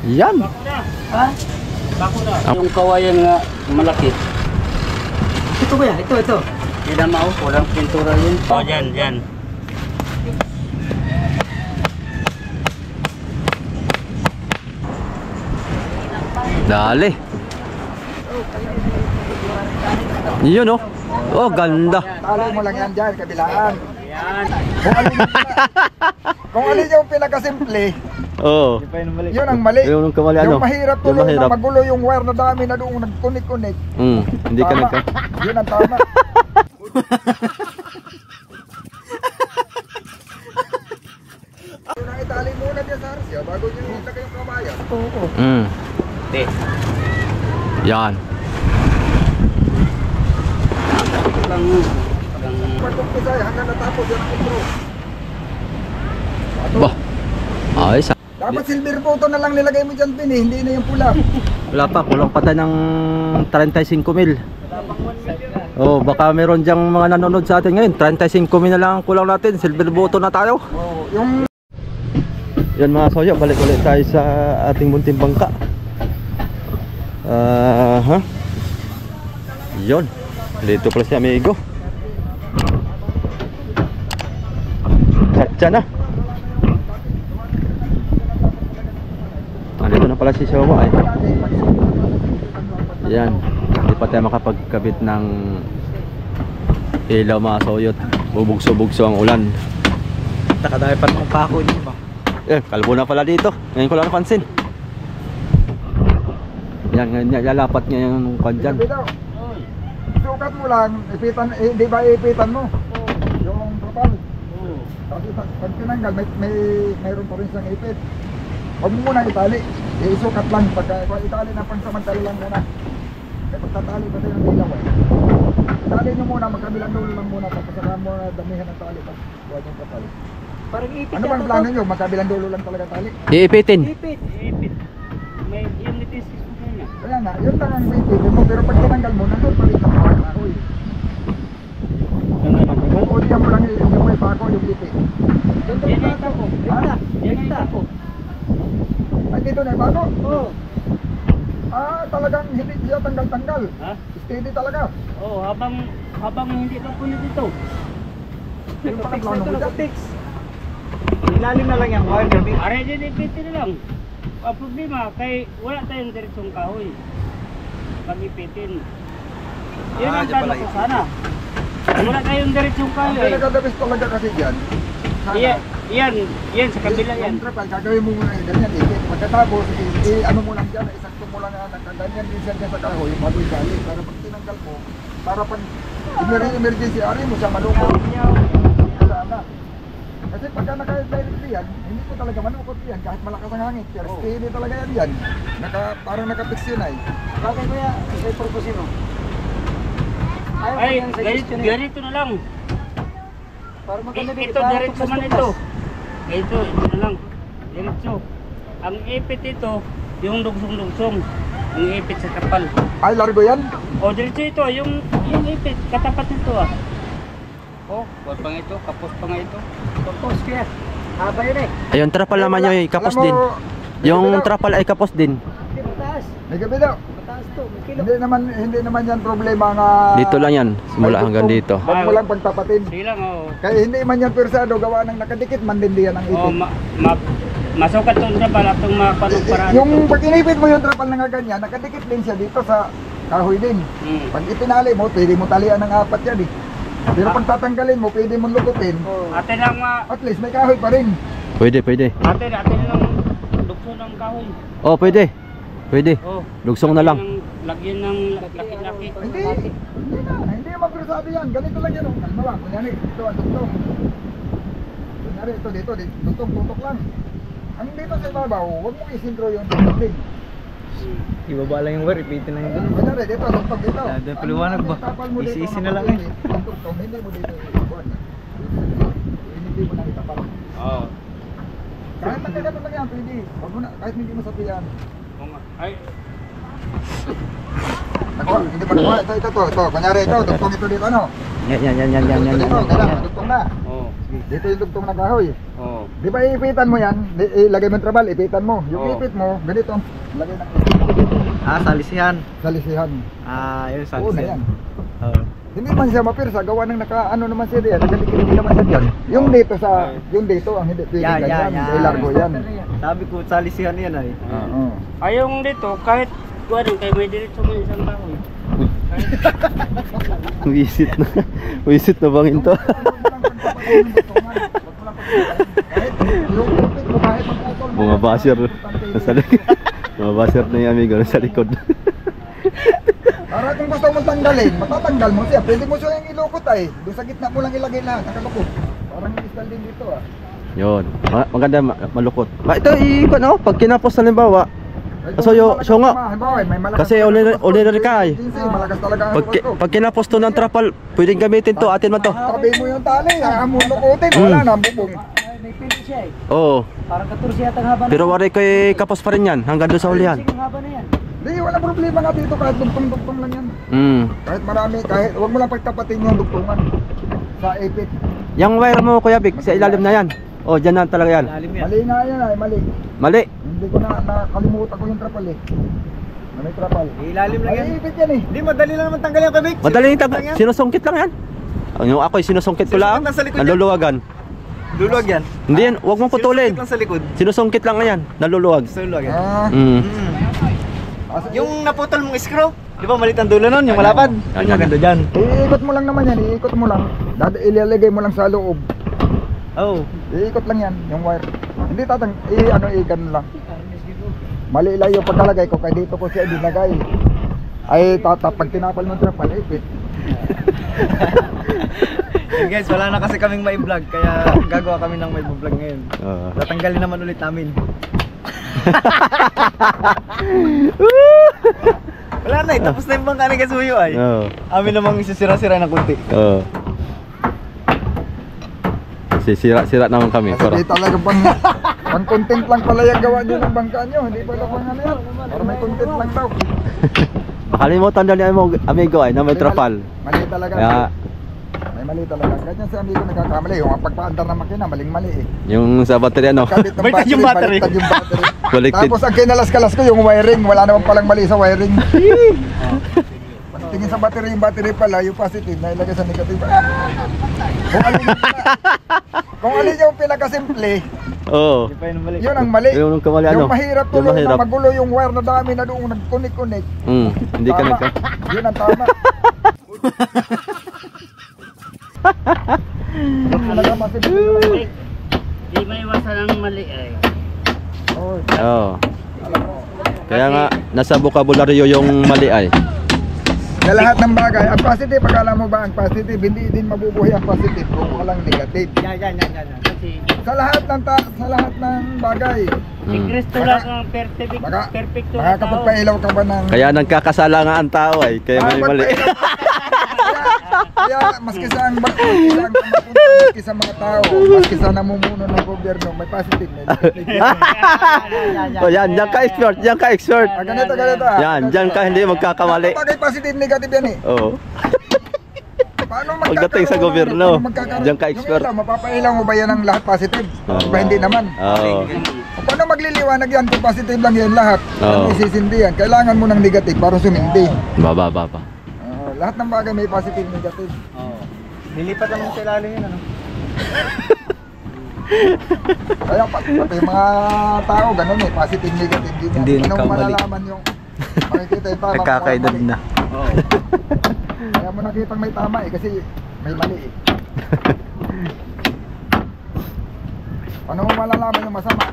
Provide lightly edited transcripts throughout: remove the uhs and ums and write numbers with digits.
Yan. Ha? Bako na. Yung kawayan nga malaki. Ito ba yan? Ito. Hindi na mao, walang pintura yun. Oh, dyan. Dali. Yun oh. Oh, ganda. Tali mo lang yan dyan, kabilaan. Yan. Kung alin yung pinakasimple, Oh. yun ang mali. Yung kamali ano? Yung mahirap Yung tuloy mahirap. na magulo yung wire na dami na doon nagkunik-kunik. Hindi ka Tama. nagka. Yun ang tama. Yun ang itali muna dyan sa Arsya bago nyo ilagay yung kabayan. Oo. Hindi. Yan. Pag-umpisa hanggang natapos yun ang intro. Bah. Ayos. Dapat silver photo na lang nilagay mo dyan, Pin, hindi na yung pula. Wala pa, kulang pa tayo ng 35 mil. Oh, baka meron diyang mga nanonood sa atin ngayon. 35 mil na lang ang kulang natin. Silver button na tayo. Oh, yung Yan mga soyo, balik ulit tayo sa ating munting bangka. Yun. Dito pala si amigo. Katsa na. Dito na pala si Showa eh. Yan. Hindi pa tayo makapagkabit ng ilaw mga soyot. Bubugso-bugso ang ulan. nakadami pa ng pako niyo ba? Kalbo na pala dito. Ngayon ko lang napansin. Yan, lalapat niya yung kwan dyan. Sukat mo lang, ipitan, di ba ipitan mo? Yung trapal. Kasi pag tinanggal, mayroon pa rin siyang ipit. Huwag mo muna itali. Isukat lang. Pag itali na pangsamantala lang muna. Kaya pagtatali pa tayo ng ilaw eh. Itali nyo muna, magkabilang dulo lang muna. Tapos saka mo damihan ng tali. Huwag yung katali. Parang ipit. Ano bang plano nyo? Magkabilang dulo lang talaga tali? Iipitin. Ipit. May yung nitis ko niya. Kaya nga, yun lang ang may ipit mo. Pero pag tinanggal mo, nandun pa rin sa kahoy. Kukunin mo lang yung may pako, yung ipit. Yan ay ito ko. Yan ay ito ko. Ay, dito na yung pako? Oo. Talagang hindi siya tanggal-tanggal. Ha? Steady talaga. Oo, habang hindi pa puno dito. Yung pala plano mo dyan. Ilalim na lang yan. Aray din ipitin na lang. Ang problema, kay wala tayong diretsong kahoy. Pag ipitin. Yun ang plano ko sana. Wala tayong diretsong Ang kahoy. pinagdabis talaga kasi dyan. Yan sa kabila yan. Yung trapal, gagawin mo muna yung ganyan. Pagkatapos, ano mo lang dyan, isakto mo lang na ganyan din siya dyan sa kahoy, bago itali. Para pag tinanggal mo, para pag emergency, ari mo siya malukot. Sana. Kasi pagka naka-direct yan, hindi ko talaga manukot yan kahit malakas ang hangin. Pero steady talaga yan. Parang nakapix yun ay. Bakit kaya sa purpose mo? Ay, ganito na lang. Para maganda din. Ito, diretso man ito. Ito na lang. Diretso. Ang ipit ito, yung dugsong-dugsong. Ang ipit sa kapal. Ay, largo yan? O, diretso ito, yung ipit, katapat nito ah. Oh, wag pang ito, kapos pa nga ito. Kapos kaya. Haba yun eh. Ayun, trapal naman yung kapos Alam mo, din. Yung trapal ay kapos din. Hindi mataas. May gabi daw. Mataas to, may kilo. Hindi naman yan problema nga. Dito lang yan, simula hanggang dito. Huwag mo lang pagtapatin. Sige lang, oh. Kaya hindi man yan persado, gawa ng nakadikit, mandindi yan ang Oh, ipit. masukat to sa pala itong mga panong paraan. Yung pag inipit mo yung trapal na nga ganyan, nakadikit din siya dito sa kahoy din. Pag itinali mo, pwede mo talian ng apat yan eh. Pero pag tatanggalin mo, pwede mo lukutin. Ate lang At least may kahoy pa rin. Pwede. ate lang dukso ng kahoy. Oh, pwede. Oh. Lugsong na lang. Lagyan ng laki-laki. Hindi naman persado yan. Ganito lang yan. Kalmawa, kunyari, ito ang duktong. Kunyari, dito, duktong, tutok lang. Ang dito sa ibabaw, huwag mong isintro yung duktong. Ibaba lang yung wire, ipitin lang yung ganun. Kunyari, dito, duktong dito. Dahil paliwanag ba? Isi-isi na lang eh. Ang duktong, hindi mo dito ibuan. Hindi mo na itapal. Oo. Kahit nagkagato lang yan, pwede. Huwag mo na, kahit hindi mo sabihan. Ay, Hindi pa nakuha. Ito. Kunyari ito, duktong ito dito, ano? Yan. Dito, dito, duktong na. oh. Dito yung dugtong ng kahoy. Oo. Di ba iipitan mo yan? Ilagay mo yung trapal, ipitan mo. Yung Oo. ipit mo, ganito. Lagay ng ipit. Salisihan. Salisihan. Yun Oo na yan. Oo. Hindi man siya mapirsa, gawa ng ano naman siya diyan. Nagdikit naman siya diyan. Yung dito yung dito ang hindi pwede ganyan. May largo yan. Sabi ko, salisihan yan ay. Oo. Ayong dito, kahit kuwarin kayo may diretso mo isang kahoy. Wisit na. Wisit na bangin to. Mga basher nasa likod. Mga basher na yung amigo nasa likod. Para kung gusto mo tanggalin, matatanggal mo siya. Pwede mo siya yung ilukot ay. Doon sa gitna mo lang ilagay lahat. Nakalukot. Parang style din dito ah. Yun. Maganda malukot. Ito ikot no? Pag kinapos halimbawa. So nga. Kasi ordinary ka eh. Malakas talaga ang Pag kinapos to ng trapal, pwedeng gamitin to. Atin mo to. Tabi mo yung tali. Mo lukutin. Wala na. Bubong. May pili siya eh. Oo. Parang 14 yata ang haba na. Pero wari ko kapos pa rin yan. Hanggang doon sa ulihan. Ang haba na yan. Hindi, wala problema nga dito. Kahit dugtong-dugtong lang yan. Kahit marami. Huwag mo lang pagtapatin yung dugtungan. Sa ipit. Yung wire mo Kuya Vic, sa ilalim na yan. Oh, dyan na talaga yan. Mali nga yan ay. Mali. Mali. Hindi ko nakalimutan ko yung trapal eh. Na may trapal. Ilalim lang yan. Ay, ipit yan eh. Hindi, madali lang naman tanggalin yung kabik. Madaling sinusungkit lang yan. Yung ako'y sinusungkit ko lang. Sinusungkit lang sa likod yan. Naluluwagan. Luluwag yan. Hindi yan, huwag mong putulin. Sinusungkit lang sa likod. Sinusungkit lang yan. Naluluwag. Luluwag yan. Yung naputol mong screw, di ba malit ang dulo nun, yung malapad? Yung maganda dyan. Iikot mo lang naman yan, iikot mo lang. Ilalagay mo lang sa loob. Oh. Iikot lang yan, yung wire. Hindi ikan lang. Mali lang yung pagkalagay ko, kaya dito ko siya dinagay. Ay, pag tinapal mo trapal, ipit. Hey guys, wala na kasi kaming may vlog, kaya gagawa kami ng may vlog ngayon. Tatanggalin naman ulit namin. Wala na eh, tapos na yung bangka ni Kasuyo ay. Amin namang isisira-sira ng kunti. Sisira-sira naman kami. Kasi talaga pang content lang pala yung gawa nyo ng bangka nyo. Hindi pala pang ano yan. Para may content lang daw. Makalimutan daw ni amigo ay na may trapal. Mali talaga. Kaya, may mali talaga. Ganyan si amigo nagkakamali. Yung pagpaandar ng makina, maling-mali eh. yung sa battery ano? Kabit ng Baliktad yung battery. baliktad yung battery. Baliktad. Tapos ang kinalas-kalas ko yung wiring. Wala naman palang mali sa wiring. Tingin sa battery, yung battery pala, yung positive na ilagay sa negative. Kung alin yung pinakasimple, Oo. yun ang mali. Yung kamali ano? Yung mahirap Yung tuloy na mahirap. magulo yung wire na dami na doon nagkunik-kunik. Hindi ka Tama. nagka. Yun ang tama. Talaga masimple. Di may iwasan ang mali ay. Oh, Oo. alam mo. Kaya nga nasa bokabularyo yung mali ay. Sa lahat ng bagay, ang positive, pag alam mo ba ang positive, hindi din mabubuhay ang positive kung walang negative. Yan. Kasi Sa lahat ng bagay. si Kristo lang ang perfect, perfecto na tao. Makakapagpailaw ka ba ng... Kaya nagkakasala nga ang tao ay. Kaya may mali. Kaya maski sa ang maski sa mga tao, maski sa namumuno ng gobyerno, may positive, may negative. O yan, diyan ka expert, diyan ka expert. Ganito. Yan, diyan ka hindi magkakamali. Bagay positive, negative yan eh. Oo. Paano Pagdating sa gobyerno, diyan ka expert. Yung ilaw, mapapailaw mo ba yan ang lahat positive? Diba hindi naman? Oo. Paano magliliwanag yan kung positive lang yan lahat? Oo. Ano isisindi yan? Kailangan mo ng negative para sumindi. Baba. Lahat ng bagay may positive, negative. Oo. Nilipat naman sa ilalim yun ano. Kaya pati mga tao, ganun eh, positive, negative. Hindi mo nagkamali. malalaman yung makikita yung tama. Nagkakaedad mali. na. Oo. Kaya mo nakitang may tama eh, kasi may mali eh. Paano mo malalaman yung masama?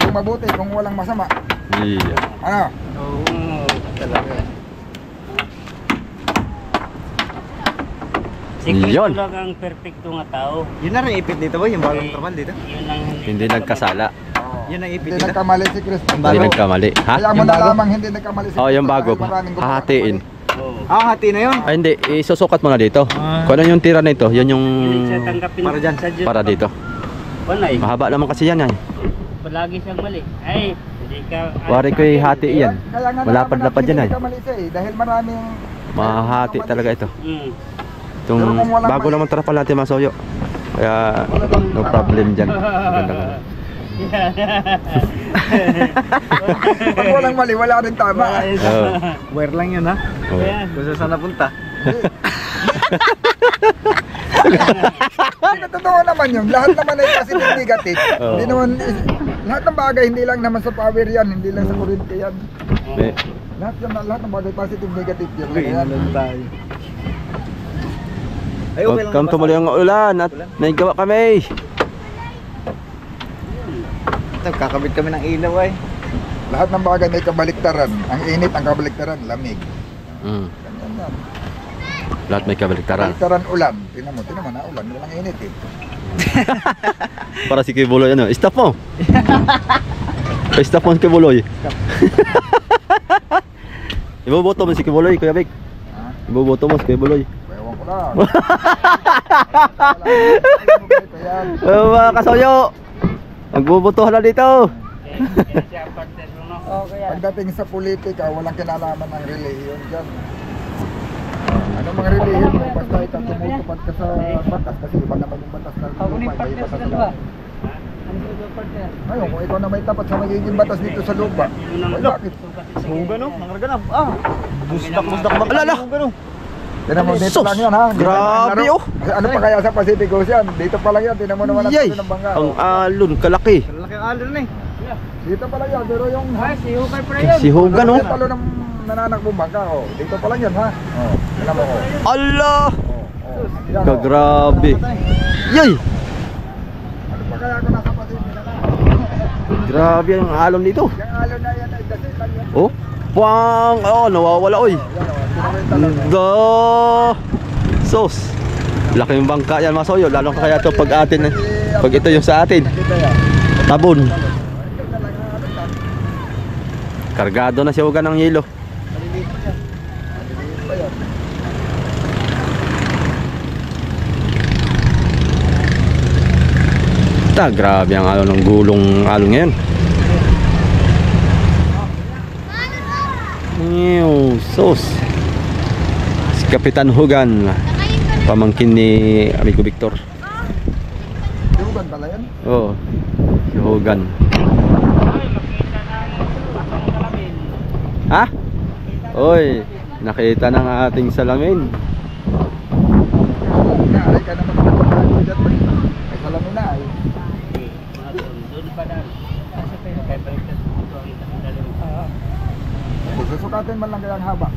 Yung mabuti, kung walang masama. Yeah. Ano? Oo, talaga. Si Kristo Yun. lang ang perfecto nga tao. Yun na rin ipit dito ba? Yung bagong trapal dito? Yun ang Hindi nagkasala. Yun ang ipit Hindi dito. nagkamali si Kristo. Hindi nagkamali. Ha? Kaya mo Yung bago? nalamang hindi nagkamali si Oh, yung Kristo bago. dahil maraming gumawa ng Hahatiin. mali. Oo. Hati na yun. Ay hindi, isusukat mo na dito. Ah. Kung ano yung tira na ito, yun yung Hindi siya tanggapin Para dyan. sa Diyos. para dito. Panay. Mahaba naman kasi yan ay. Palagi siyang mali. Ay, hindi ka... Wari ko hati yan. Kaya nga Malapad-lapad nalaman yan ay. natin hindi nagkamali siya eh, dahil maraming... Mahati talaga ito. Mm. Itong Pero kung walang bago mali- naman trapal natin masoyo. Kaya no problem dyan. Maganda ka. Pag walang mali, wala rin tama. Oo. Wire lang yun ha. Oo. Kung saan napunta. Hindi, totoo naman yun. Lahat naman ay positive negative. Oo. Hindi naman, lahat ng bagay, hindi lang naman sa power yan, hindi lang sa kuryente yan. May, Lahat ng bagay, positive negative yan. Okay, Kaya, ilan tayo. Ay, welcome to muli ang ulan at may gawa kami. Ito, kakabit kami ng ilaw ay. lahat ng bagay may kabaliktaran. Ang init, ang kabaliktaran, lamig. Mm. Ganyan yan. Lahat may kabaliktaran. Kabaliktaran ulan. Tingnan mo na ulan. Walang init eh. Para si Kibuloy ano, stop mo. Stop mo si Kibuloy. Iboboto mo si Kibuloy, Kuya Big. Ha? Iboboto mo si Kibuloy. Ewan ko lang. Mga kasoyo, magbubutuhan na dito. Pagdating sa politika, walang kinalaman ng relihiyon dyan. Ano mga relihiyon mo? Basta ikaw tumutupad ka sa batas kasi iba naman yung batas ng lupa, iba sa lupa. Ngayon, kung ikaw na may tapat sa magiging batas dito sa lupa, ay bakit? Huwag no? Nangarganap. Busdak ba? Alala! Tinan mo, dito Sus! lang yan ha. Hindi Grabe, naman, oh! Ano pa kaya sa Pacific Ocean? Dito pa lang yan, tinan mo naman ang Yay! tulo ng bangka. Ang oh. alon, kalaki. Malaki ang alon na eh. Dito pa lang yan, pero yung... Si Hogan oh. Yung talo ng nananakbong bangka, oh. Dito pa lang yan ha. Oh, tinan mo, oh. Allah! Yan, oh. Kagrabe. Yay! Ano pa kaya ako nasa Pacific na? Grabe ang alon dito. Yung alon na yan ay dasi lang yan. Oh, puwang! Oh, nawawala oy. Yan, oh. Tinan mo yung talo. Go! Sos! Laki yung bangka yan mga soyo. Lalo kaya ito pag atin. Pag ito yung sa atin. Kita yan. Tabon. Ito lang ang ano yan. Kargado na si Hogan ng yelo. Maliliit pa yan. Maliliit pa yan. Grabe ang alon ng gulong alon ngayon. Ew, sos. Si Kapitan Hogan, pamangkin ni amigo Victor. Yugan pala yan. Oh, si Hogan. Ha? Oy, nakita ng ating salamin. Ay ka naman magpapagawa dyan. Ay salamin na ay. Susukatin man lang kaya ang haba.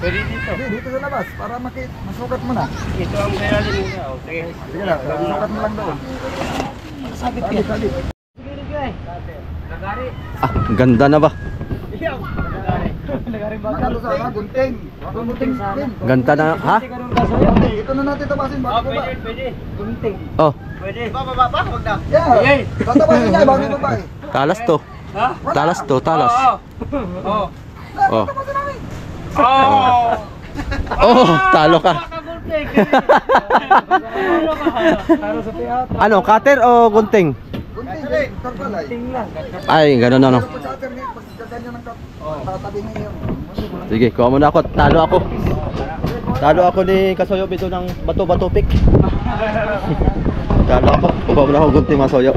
Pwede dito. Hindi, dito sa labas para masukat mo na. Ito ang kaya din nila. Sige. Sige na, sukat mo lang doon. Sabit Sabit, sabit. Nagari. Ah, ang ganda na ba? Nagari ba? Magkano sana, gunting. Gunting din. Ganda na, ha? Gunting, ito na natin tabasin. Bago ba? Pwede. Gunting. Oh, Pwede. Baba, huwag na. Yeah, tatabasin niya, bago ba eh. talas to. Ha? Talas to, talas. Oo. Oh. Tatabasin namin. Oh. Oh, talo ka. Gunting. Para sa teatro. Ano, cutter o gunting? Gunting, din, tarpalay. Tingnan. Ay, ganun ano. Pero pag cutter niya, pag gaganyan ng tatabi niya yun. Sige, kuha muna ako. Talo ako. Talo ako ni Kasoyo dito ng bato-bato pick. Talo ako. Kuha muna ako gunting mga soyo.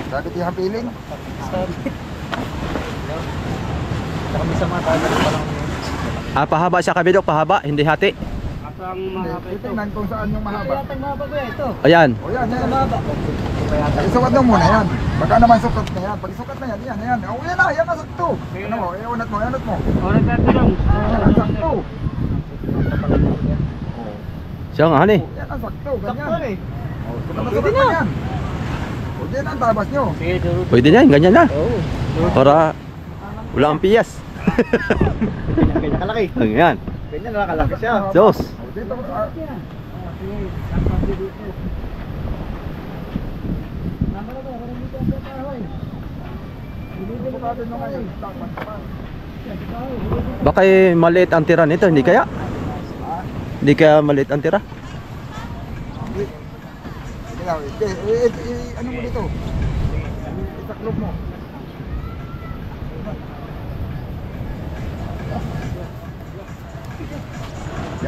Sabit yung piling. Kami sa mga tagal pa lang. Ah, pahaba siya kabidok, pahaba, hindi hati. Ang mahaba ito. Tingnan kung saan yung mahaba. Mahaba ba ito? Ayan. O yan, yan. Isukat mo muna yan. Baka naman sukat na yan. Pag isukat na yan, yan, yan. O yan na, yan na sakto. Ano mo, iunat mo, iunat mo. O, nagtatanong. Yan ang sakto. Siya nga, hani. Yan ang sakto, ganyan. eh. Pwede na. Yan. O yan ang tabas nyo. Sige, duro. Pwede na yan, ganyan na. Para wala ang piyas. Ganyan kalaki. Ganyan. Ganyan na kalaki siya. Diyos. O dito, sukatin nyo ngayon. Takpan pa. Baka maliit ang tira nito, hindi kaya? Hindi kaya maliit ang tira? Kaya, ano mo dito? Itaklog mo.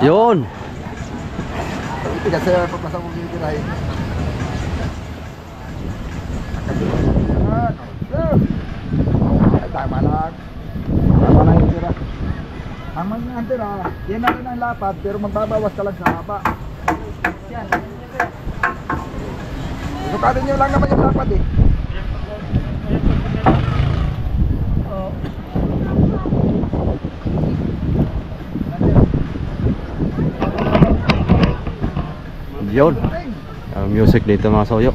Yun. Ito kasi pagpasa mo dito tayo. Tama lang. Tama lang yung tira. Ang tira, yan na rin ang lapad, pero magbabawas ka lang sa haba. Yan. Sukatin nyo lang naman yung lapad eh. Yun. Ang music dito mga soyo.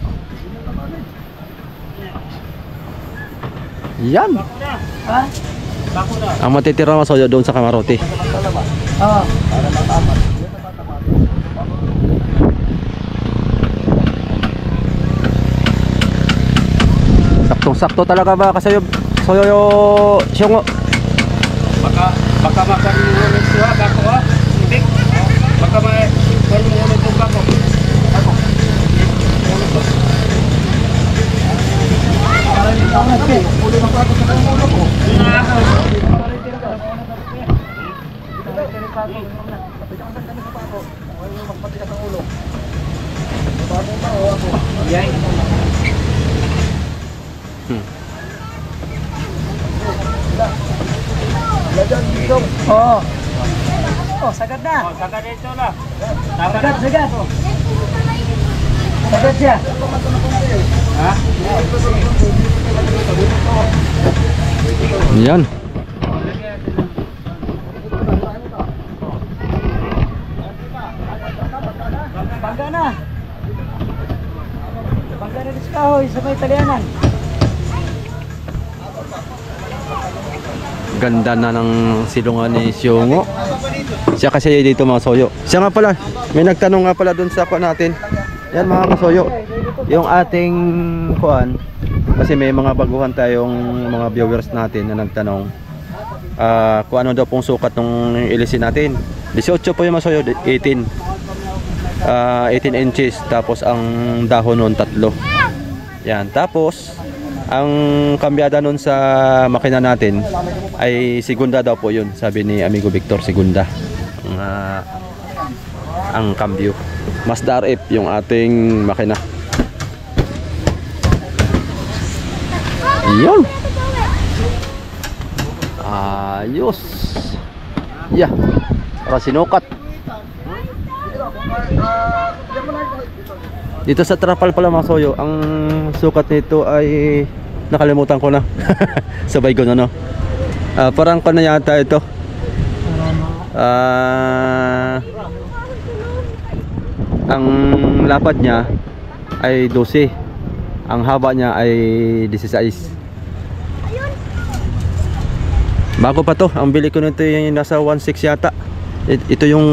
Yan. Ha? Bako na. Ang matitira mga soyo doon sa kamarote. Oo. Para matapat. Saktong-sakto talaga ba kasi soyo siyongo. Baka makanulit siya bako ha. Hindi. Baka makanulit yung bako. Uli ng plato sa ulo ko. Magpatikas ang ulo. Bago pa o ako. Yan. Lagyan dito. Oo. Oh, sagad na. Oh, sagad ito na. Sagad. Sagad siya. Ha? Yan. Bangga na. Bangga na sa kahoy sa may Italianan. Ganda na ng silungan ni Siyongo. Siya kasi dito mga soyo. Siya nga pala, may nagtanong nga pala doon sa kuan natin. Yan mga kasoyo. Yung ating kuan, kasi may mga baguhan tayong mga viewers natin na nagtanong kung ano daw pong sukat ng ilisin natin. 18 po yung mga soyo, 18 inches, tapos ang dahon nun 3. Yan, tapos ang kambyada nun sa makina natin ay segunda daw po yun, sabi ni Amigo Victor, segunda ang cambio. Mazda RF yung ating makina. Yun. Ayos. Yeah. Para sinukat. Dito sa trapal pala mga soyo, ang sukat nito ay nakalimutan ko na. Sabay ko na, no. Parang ko na yata ito. Ang lapad niya ay 12. Ang haba niya ay 16. Bago pa to. Ang bili ko nito yung nasa 1.6 yata. Ito yung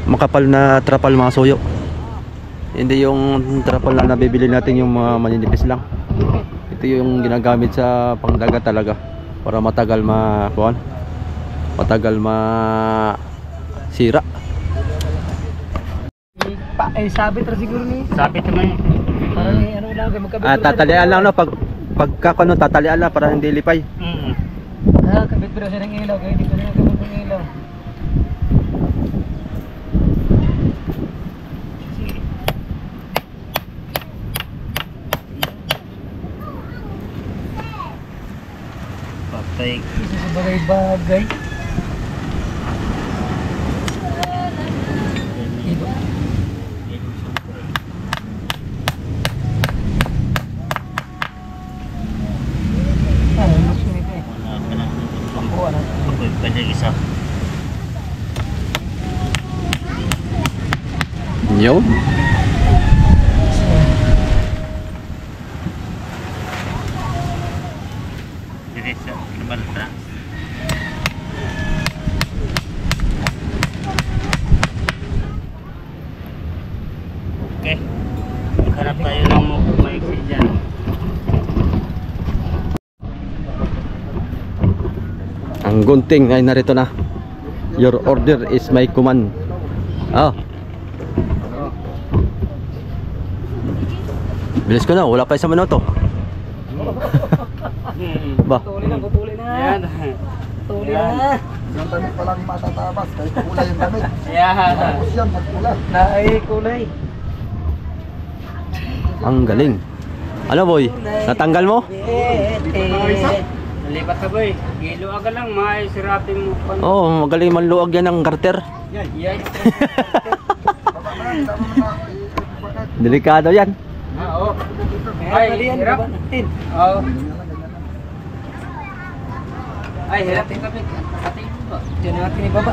makapal na trapal mga soyo. Hindi yung trapal na nabibili natin yung mga maninipis lang. Ito yung ginagamit sa pangdagat talaga para matagal matagal sira. Sabit ra siguro ni. Sabit naman. Parang ano lang magkabit. Tatalian lang, no, pagka tatalian lang para hindi lipay. Kabit pero siya ng ilaw, kaya dito na kabit ng ilaw. Patay. Isa sa bagay-bagay. Yun. Okay. Maghanap tayo ng maiksi dyan. Ang gunting ay narito na. Your order is my command. Bilis ko na, wala pa isang minuto. Ba? Putuli na. Yan. Putuli na. Yung damit pa lang matatabas, kahit kulay yung damit. Yan. Tapos yan, magkulay. Kulay. Ang galing. Ano boy? Natanggal mo? Nalipat ka boy. Gilo aga lang, may sirapin mo. Oo, magaling manluag yan ng garter. Yan. Baba na, tama mo na. Bakit? Delikado yan. Oo. Ay, hirap. Oo. Ay, hirap yung kami. Ating ba? Diyan natin ibaba.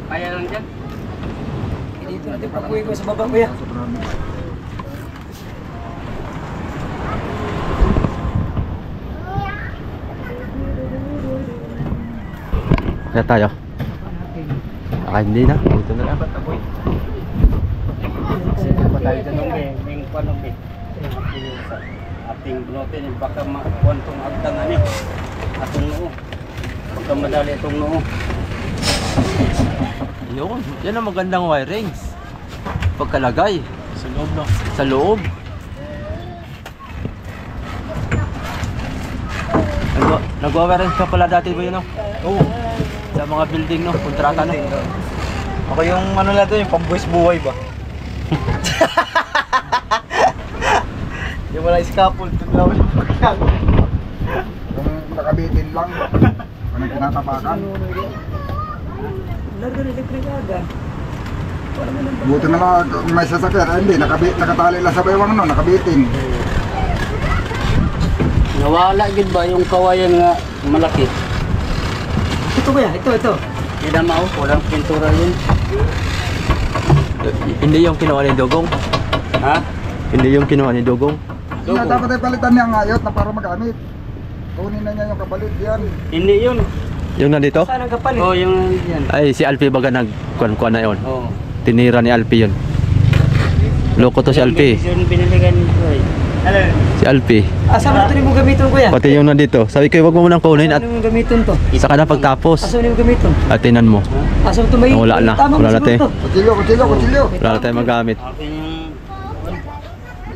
Kaya lang dyan. Dito natin papuwi ko sa baba ko yan. Kaya tayo. Hindi na. Dito na lang. Tayo dyan nung may panong ating bunutin. Baka makuhan itong agdangan eh. Atong noo. Baka madali itong noo. Yun. Yan ang magandang wirings. Pagkalagay. Sa loob no. Sa loob. Nag-wirings ka pala dati ba yun no? Oo. Sa mga building no? Kontrata no? Ako yung ano lang doon, yung pang-boys buhay ba? Yung wala scaffold, doon lang yung pagkakang. Kung nakabitin lang, anong tinatapakan? Buti na lang may sasakyan, hindi, nakatali lang sa baywang no, nakabitin. Nawala gid ba yung kawayan nga malaki? Ito ba yan? Ito. Hindi na mao, walang pintura yun. Hindi yung kinuha ni Dugong. Ha? Hindi yung kinuha ni Dugong. Kaya dapat ay palitan niya ang ayot na para magamit. Kunin na niya yung kapalit yan. Hindi yun. Yung nandito? Saan ang kapalit? Oo, yung yan. Ay, si Alfie baga nagkuhan na yun. Oo. Tinira ni Alfie yun. Loko to si Alfie. Yung biniligan nito eh. Hello. Si Alfie. Saan mo ito mo gamitin kuya? Pati yung nandito. Sabi ko, wag mo munang kunin at Ano mo gamitin to? saka na pagtapos. Saan mo gamitin? Atinan mo. Asa mo ito may? Wala na. Tama mo Wala na, te. siguro to. Kutsilyo. Wala na tayong magamit. Akin yung...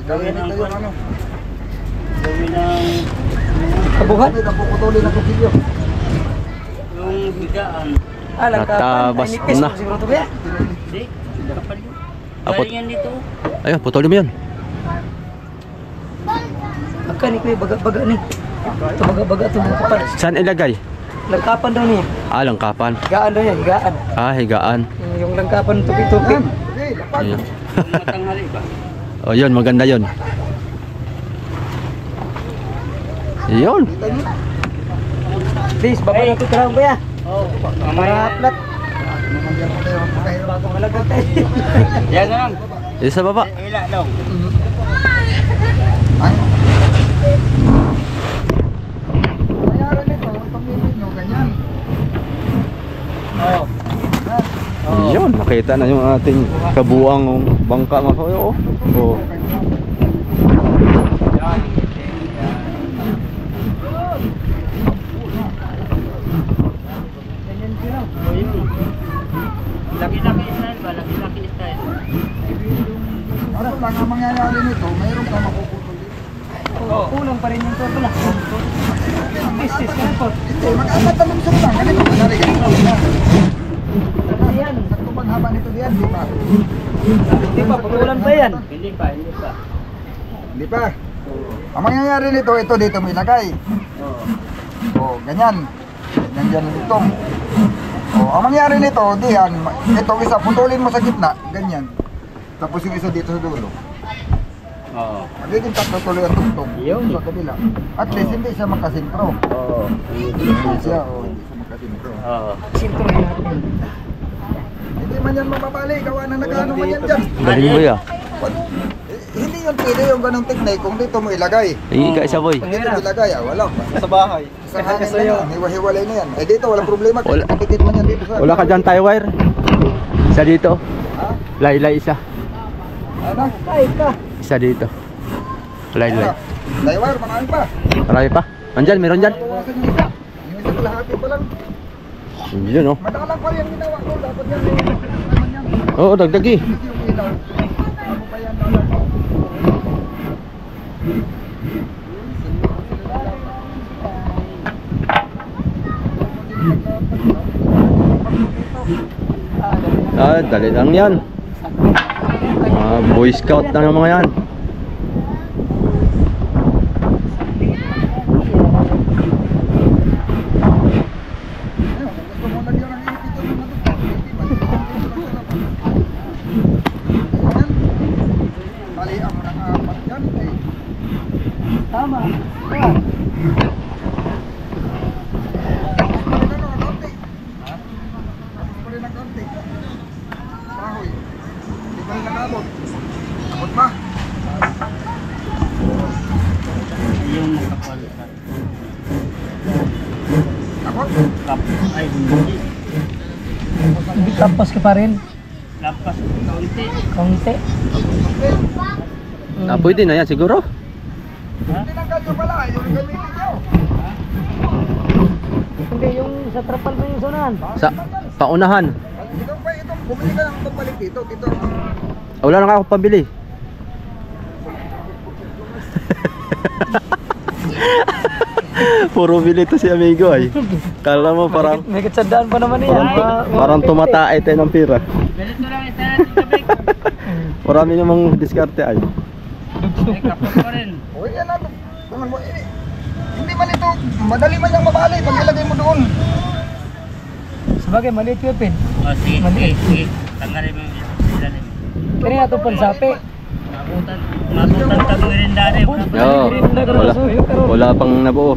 Gawin dito yung ano. Gawin ng... Kabuhat? Hindi, napuputulin ng kutsilyo. Yung higaan. Natabas na. Siguro to kuya? Hindi. Kapal yun. Apot. Galing yan dito. Ayun, putulin mo yun. Agka ni kuya, baga-baga ni. Ito baga-baga ito mga kapal. Saan ilagay? Langkapan daw niya. Langkapan. Higaan daw yan, higaan. Higaan. Yung langkapan tupi-tupi. Yan, sige, lapag. Ayun. Yung matanghali ba? O yun, maganda yun. Yun. Kita niyo. Please, baba na ito karang kuya. Oo. Mamaya. Flat. Nandiyan mo na yung pagkahirap. Bagong halagang tayo. Yan na lang. Yung sa baba. Ila lang. Ay. Mayroon nito, pamilin nyo, ganyan. Oo. Yun, nakita na yung ating kabuang bangka mga kayo. Oh. Yan. Laki-laki style ba? Laki-laki style. Oras lang ang mangyayari nito, mayroon ka mapuputol dito. Oo. Kulang pa rin yung to pala. Business ka po. Hindi, mag-apat na lumsok lang. Ganito, madali, ganito. Yan. Sakto bang haba nito diyan, di ba? Hindi pa, putulan pa yan. Hindi pa. Di ba? Ang mangyayari nito, ito dito mo ilagay. O, ganyan. Ganyan dito. O, ang mangyayari nito, diyan, ito isa, putulin mo sa gitna, ganyan. Tapos yung isa dito sa dulo. Oo. Magiging tatlo tuloy ang tugtog. Yun. Sa kabila. At least hindi siya makasintro. Oo. Hindi siya, hindi siya makasintro. Oo. Sintro natin. Hindi man yan mababali, gawa na nagano man yan dyan. Galing mo ya. Hindi yun pwede yung ganong technique kung dito mo ilagay. Iika isa boy. Kung dito mo ilagay, wala pa. Sa bahay. Sa hangin na yan, hiwa-hiwalay na yan. Eh dito, walang problema. Wala. Kapikit man yan dito sa... Wala ka dyan tayo wire. Isa dito. Ha? Laylay isa. Ano? Ay ka. Isa dito. Laylay. Daywire, marami pa. Marami pa. Andyan, meron dyan. Bawasan yung isa. Yung isa kalahati pa lang. Yun oh. Madalang pa yung ginawa ko. Dapat yan. Naman yan. Oo, dagdagi. Yung ilaw. Ano pa yan? Dali lang yan. Mga Boy Scout lang yung mga yan. Gusto mo lagyan ng ipit yung talian mo ng apat yan eh. Tama. Yung nakapalitan. Ay, hindi. Lampas ka pa rin. Lapas kaunti. Kaunti. Pwede na yan siguro. Hindi, yung sa trapal mo yung sunahan. Sa paunahan. Bumili ka ng papalit dito. Wala na ako pambili. Puro bili to si amigo ay. Kala mo parang May katsandaan pa naman yan. parang tumatae tayo ng pira. Ganito lang isa natin kabik. Marami namang diskarte ay. Ay, kapot pa rin. O yan na. Hindi man ito. Madali man yung mabali pag ilagay mo doon. Sabagay, maliit yun, Pin. O, sige, sige, sige. Tanggalin mo yung ilalim. Kaya nga itong pansapi. Mabutan kang merendare. Yo, wala pang nabuo.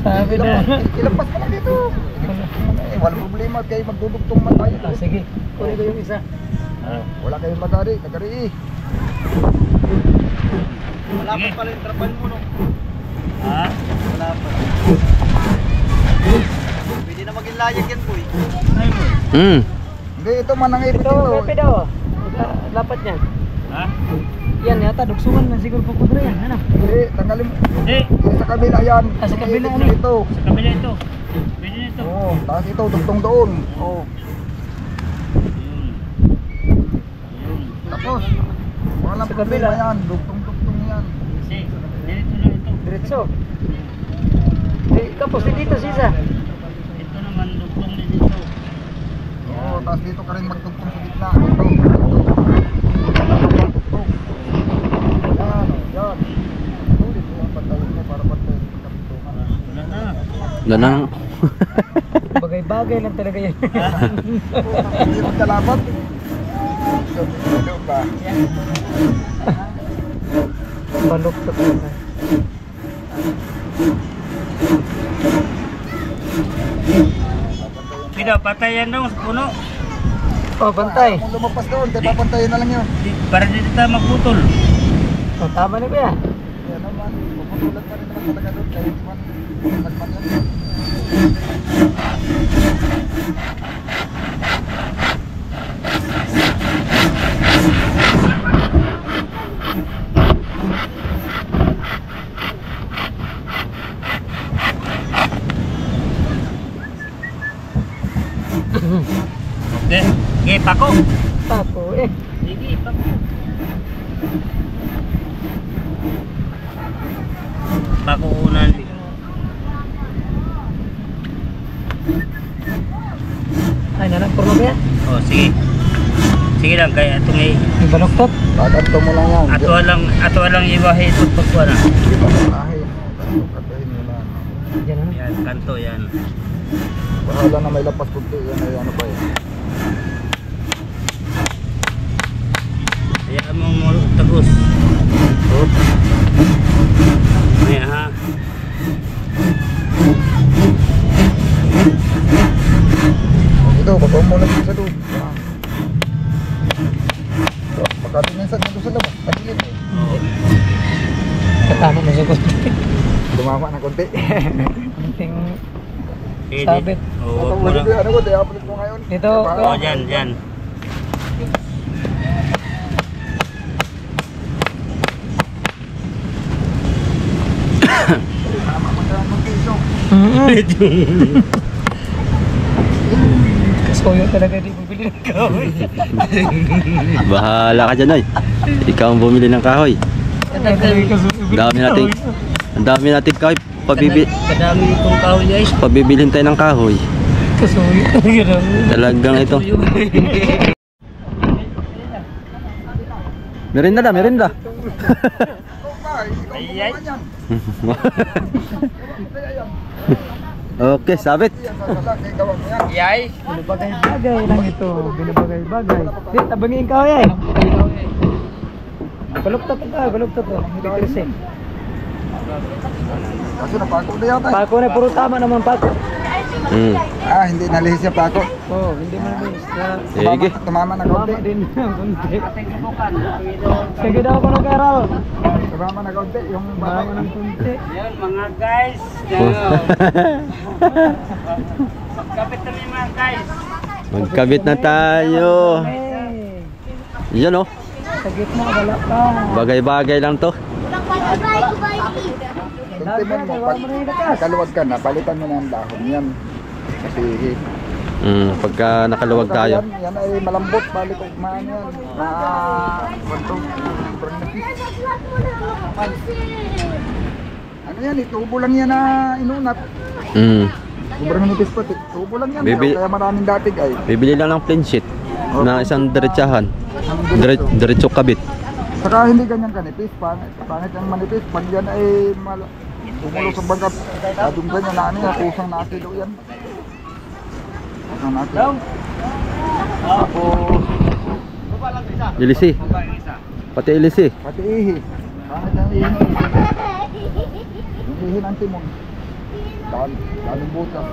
Sabi na. Ilampas ka lang dito. Walang problema kayo magdudugtong man tayo. Sige, kunin ko yung isa. Wala kayong magari. Nagari eh. Wala pa pala yung trapal mo, no? Ha? Wala pa. Pwede na maging layag yan, boy. Ay mo. Hindi, ito man ang ipit Ito, dito. Pepe daw. Lapat niyan. Ha? Yan yata, dugsungan na siguro pupudra yan. Ano? Hindi, tanggalin mo. Hindi. Sa kabila yan. Ah, sa kabila, Ipit ano? dito. Sa kabila ito. Pwede na ito. Oo, tapos ito, dugtong doon. Oo. Yun. Yun. Tapos, walang Sa problema kabila. yan. Dugtong yan. Kasi, ganito lang ito. Diretso. Kapos, dito sisa. Ito naman, lugtong din ito. Oo, tapos dito ka rin magtugtong sa gitna. Ito, ito. Tugtong. Yan, yan. Ulit mo ang pantawin mo para pantawin mo sa pagtungan. Wala na. Wala na. Bagay-bagay lang talaga yan. Hindi mo kalabat. Ito ba? Balok to talaga. Pida, patayan daw sa puno. Oh, bantay. Kung lumabas doon, kaya papantayin na lang yun. Para dito tayo magputol. Oh, tama na ba yan? Yan naman, puputulan ka rin naman talaga doon. Kahit man, nagman yan. Okay. Okay, pako. Tako eh. Sige, pako. Pako unan. Ay, nanagpuro ba yan? Oh, sige. Sige lang, kaya ito ngay. Yung baloktot. Tatanto mo lang yan. Ato lang iwahe ito pagkuha na. Hindi pa panahin. Kantuhin mo lang. Yan ano? Yan, kanto yan. Bahala na may lapas kunti. Yan ay ano pa yan. Kaya mo tagus. Ayan ha. Ito, pagkaw mo lang sa doon. Pagkatinginsan dito sa labas. Tagilid eh. Oh. Katama na siya ko. Dumama ng konti. Kunting Sige, sabit. Oh, Ano ko, ano ko, i-upload ko ngayon. Dito. Oh, dyan, dyan. Tama, magkano ng piso. Kaso Kasuyo talaga di bumili ng kahoy. Bahala ka dyan, ay. Ikaw ang bumili ng kahoy. Ang dami natin kahoy. Kadami itong kahoy guys. Pabibilhin tayo ng kahoy. Kasuyo talaga. Talagang ito. Merinda, merinda. Okay, sabit. Yay. Binabagay-bagay lang ito. Binabagay-bagay. Di, tabangin kahoy ay. Baluktot ito, baluktot ito. Hindi kasi. Kaso napako na yata. Pako na, puro tama naman pako. Hindi nalihis yung pako. Oo, hindi mo naman. Sige. Tumama na kaunti. Tama din yung kunti. Sige daw ko ng karal. Tumama na kaunti. Yung Tama baba ng kunti. Yan mga guys. Kapit na mga guys. Magkabit na tayo. Hey. Yan oh. Sa gitna, wala pa. Bagay-bagay lang to. Tuntiman mo, pag nakaluwag ka na, palitan mo na ang dahon yan. Kasi Pagka nakaluwag tayo. Yan ay malambot, balik ko kumain yan. Ano yan, tubo lang yan na inunat. Sobrang nipis pa, tubo lang yan. Kaya maraming datig ay. Bibili lang ng plain sheet na isang diretsahan. Diretso kabit. Saka hindi ganyan kanipis, pangit yung manipis. Pag yan ay tumulo sa bagat, adong ganyan na ano yan, kusang nakilo yan. Kusang nakilo. Tapos, Ilisi. Pati ilisi. pati ihi. Pangit yung ihi. Yung ihi ng timon. Daming butas.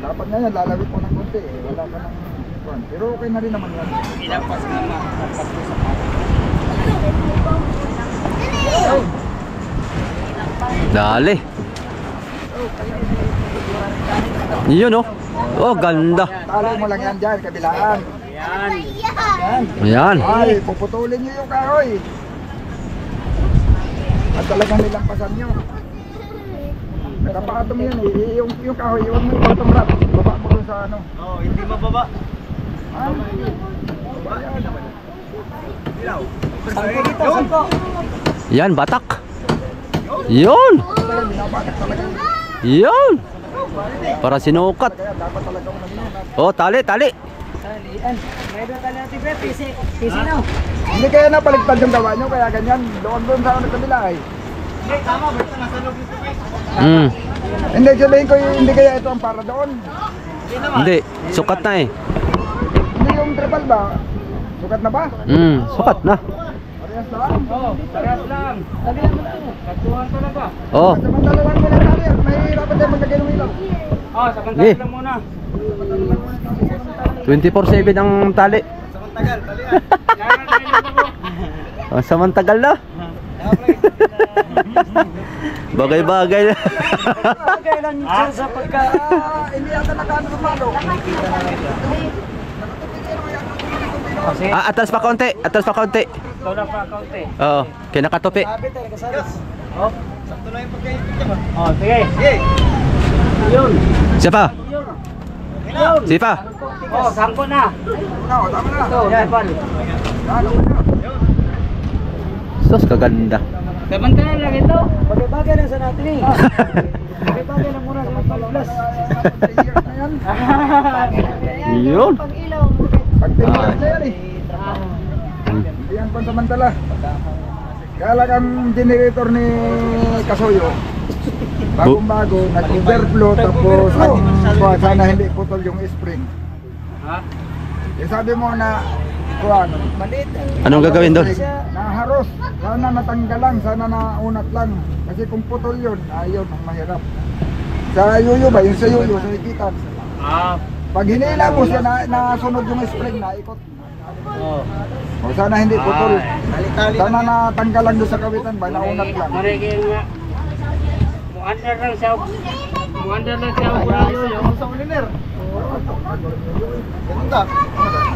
Dapat nga yan, lalawit mo ng konti eh. Wala ka ng kuwan. Pero okay na rin naman yan. Dali. Yun oh. Oh, ganda. Tali mo lang yan dyan, kabilaan. Ayan. Ay, puputulin nyo yung kahoy. At talagang nilampasan nyo. Nakapatom yun eh. Yung kahoy, huwag mo yung tumrap. Baba mo dun sa ano. Oo, hindi mababa. Ah, baba yan. Sangko dito, sangko. Yan, batak. Yun. Binabatak talaga yun. Yun. Para sinukat. Kaya dapat talaga mo nag-inunat. Oh, tali, tali. Talian. Mayroon tayo natin pre, PC na. Hindi kaya napaligtad yung gawa nyo, kaya ganyan. Doon sa ano kabila eh. Hindi, tama. Basta nasa loob dito guys. Hindi, sabihin ko hindi kaya ito ang para doon. Hindi, sukat na eh. Hindi yung triple ba? Sukat na ba? Sukat na. Parehas lang. Oh, sarap lang. Talian mo lang. Katuhan talaga. Oh, Samantala lang muna tali at mahirapan tayo maglagay ng ilaw. Oh, samantala lang muna. 24/7 ang tali. Samantagal, talian. Oh, samantagal na. Bagay-bagay na. Bagay lang siya sa pagka... Hindi yata nakaano sa palo. Atras pa konti. Atras pa konti. Ikaw na pa kaunti. Oo, kinakatupi. Sabi tayo nagkasalas. Oh, Sakto lang yung pagkain mo. oh, sige. Sige. Yun. Siya pa. Yun. Siya pa. Oh, sangko na. Tama na. Ito, Stefan. Sus, kaganda. Samantala lang ito. Bagay-bagay lang sa natin eh. Bagay-bagay lang muna sa pag-plus. Yun. Pag tinigil na yan eh. Hindi yan pansamantala. Kaya lang ang generator ni Kasuyo. Bagong-bago, nag-overflow tapos sana hindi putol yung spring. Ha? Eh sabi mo na kuwan, Maliit ang... Anong gagawin doon? naharos. Sana natanggal lang, sana naunat lang. Kasi kung putol yun, ayun, ang mahirap. Sa yuyo ba? Yung sa yuyo, sa ikitan. Ah. Pag hinila mo siya, nasunod yung spring, naikot. Oh. O sana hindi putol. Tali-tali Sana natanggal lang doon sa kawitan ba, naunat lang. Marigay nga. Muandar lang siya. Muandar lang siya. Yung sa uliner. Ganun ka.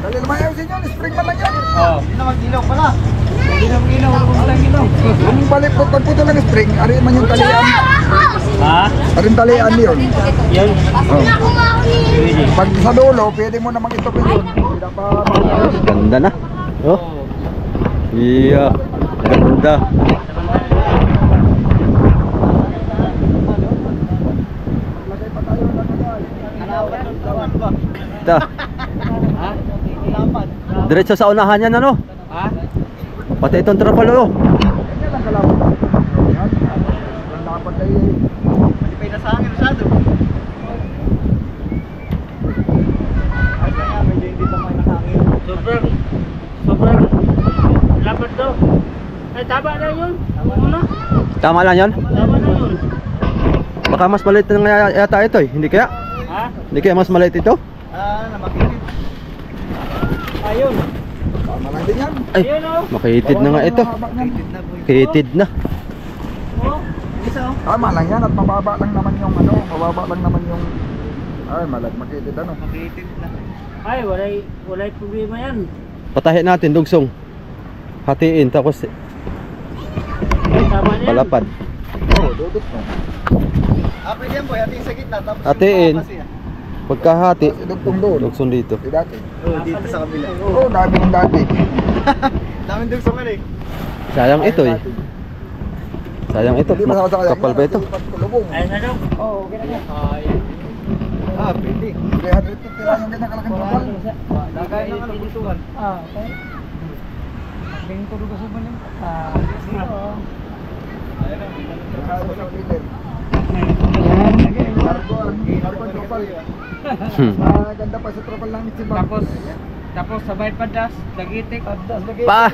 Dali naman yung sinyo, spring man lang yan. Oh. Hindi na magdilaw pala. Hindi na Yung balik po, pag puto ng spring, ari man yung talian. Ha? Ari yung talian yun. Yan. Pag sa dulo, pwede mo namang itupin yun. Hindi pa Ganda na. Oh. Iya. Ganda. Ito. Diretso sa unahan yan, ano? Ha? Pati itong trapal, oh. Ganyan lang kalaban. Yan. Ang dapat ay Malipay na sa hangin masyado. Ay, kaya medyo hindi pa may nakangin. Sobrang lapad daw. Ay, tama na yun. Tama mo na. Tama lang yan. Tama na yun. Baka mas maliit na nga yata ito, eh. Hindi kaya? Ha? Hindi kaya mas maliit ito? Namakitid. Ayun. tama lang din yan. Ay, Ayun, oh. makitid na nga ito. Mahaba niyan. Kitid na. Oh. Tama lang yan at mababa lang naman yung ano, mababa lang naman yung ay makitid ano. Makitid na. Ay, walay problema yan. Patahin natin, dugsong. Hatiin, tapos Ay, tama na yan. palapad. Oo, dudot mo. Pwede yan boy, hatiin sa gitna. Tapos Hatiin. yung mga Pagkahati, Kasi dugtong doon. dugsong dito. Di dati. dito sa kabila. Oo, dami ng dati. Daming dugsong eh. Sayang ito, eh. Sayang ito. Hindi masama sa kanya. Kapal ba ito? Kulubong. Ay, ano? Oo, ganyan yan. Pwede. 350 lang yung ganyan kalaking kapal. Lagay na ka ng butuhan. Ayos ang pilit. Largo ang kapal. Ganda pa sa tropal lang si Bang. Tapos sabay padas, dagitik. Pa!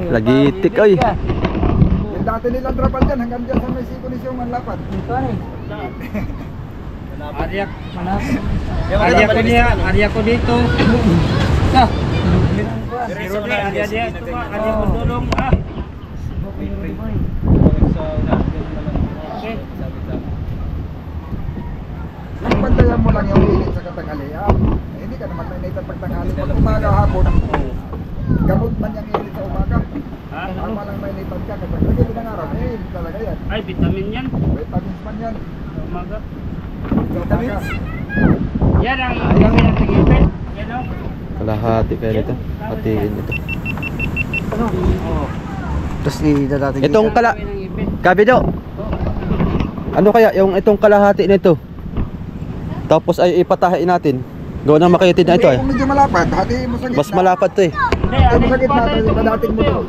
Lagitik, oy. Yung dati nilang trapal dyan, hanggang dyan sa may sikunis yung manlapan. Arya ko dito. Pero di arya dia ito ma, arya ko tulong ah. Okay. Pantayan mo lang yung init sa katanghalian. Hindi ka naman nainitan pagtanghali. Pag umaga hapon, gamot man yung init sa umaga. Ha? Tama lang nainitan ka. Kapag nagiging ng araw, init talaga yan. Ay, vitamin yan. Vitamins man yan. Umaga. Vitamins? Yan ang kami ng tigipin. Yan o. Kalahati kaya nito. Hatiin ito. Tapos idadating Itong kala... Kabido! Ano kaya yung itong kalahati nito? Tapos ay ipatahin natin. Gawa ng makitid na ito, eh. Kung medyo malapad, hatiin mo sa gitna. Mas malapad to, eh. Hatiin mo sa gitna, dadating mo doon.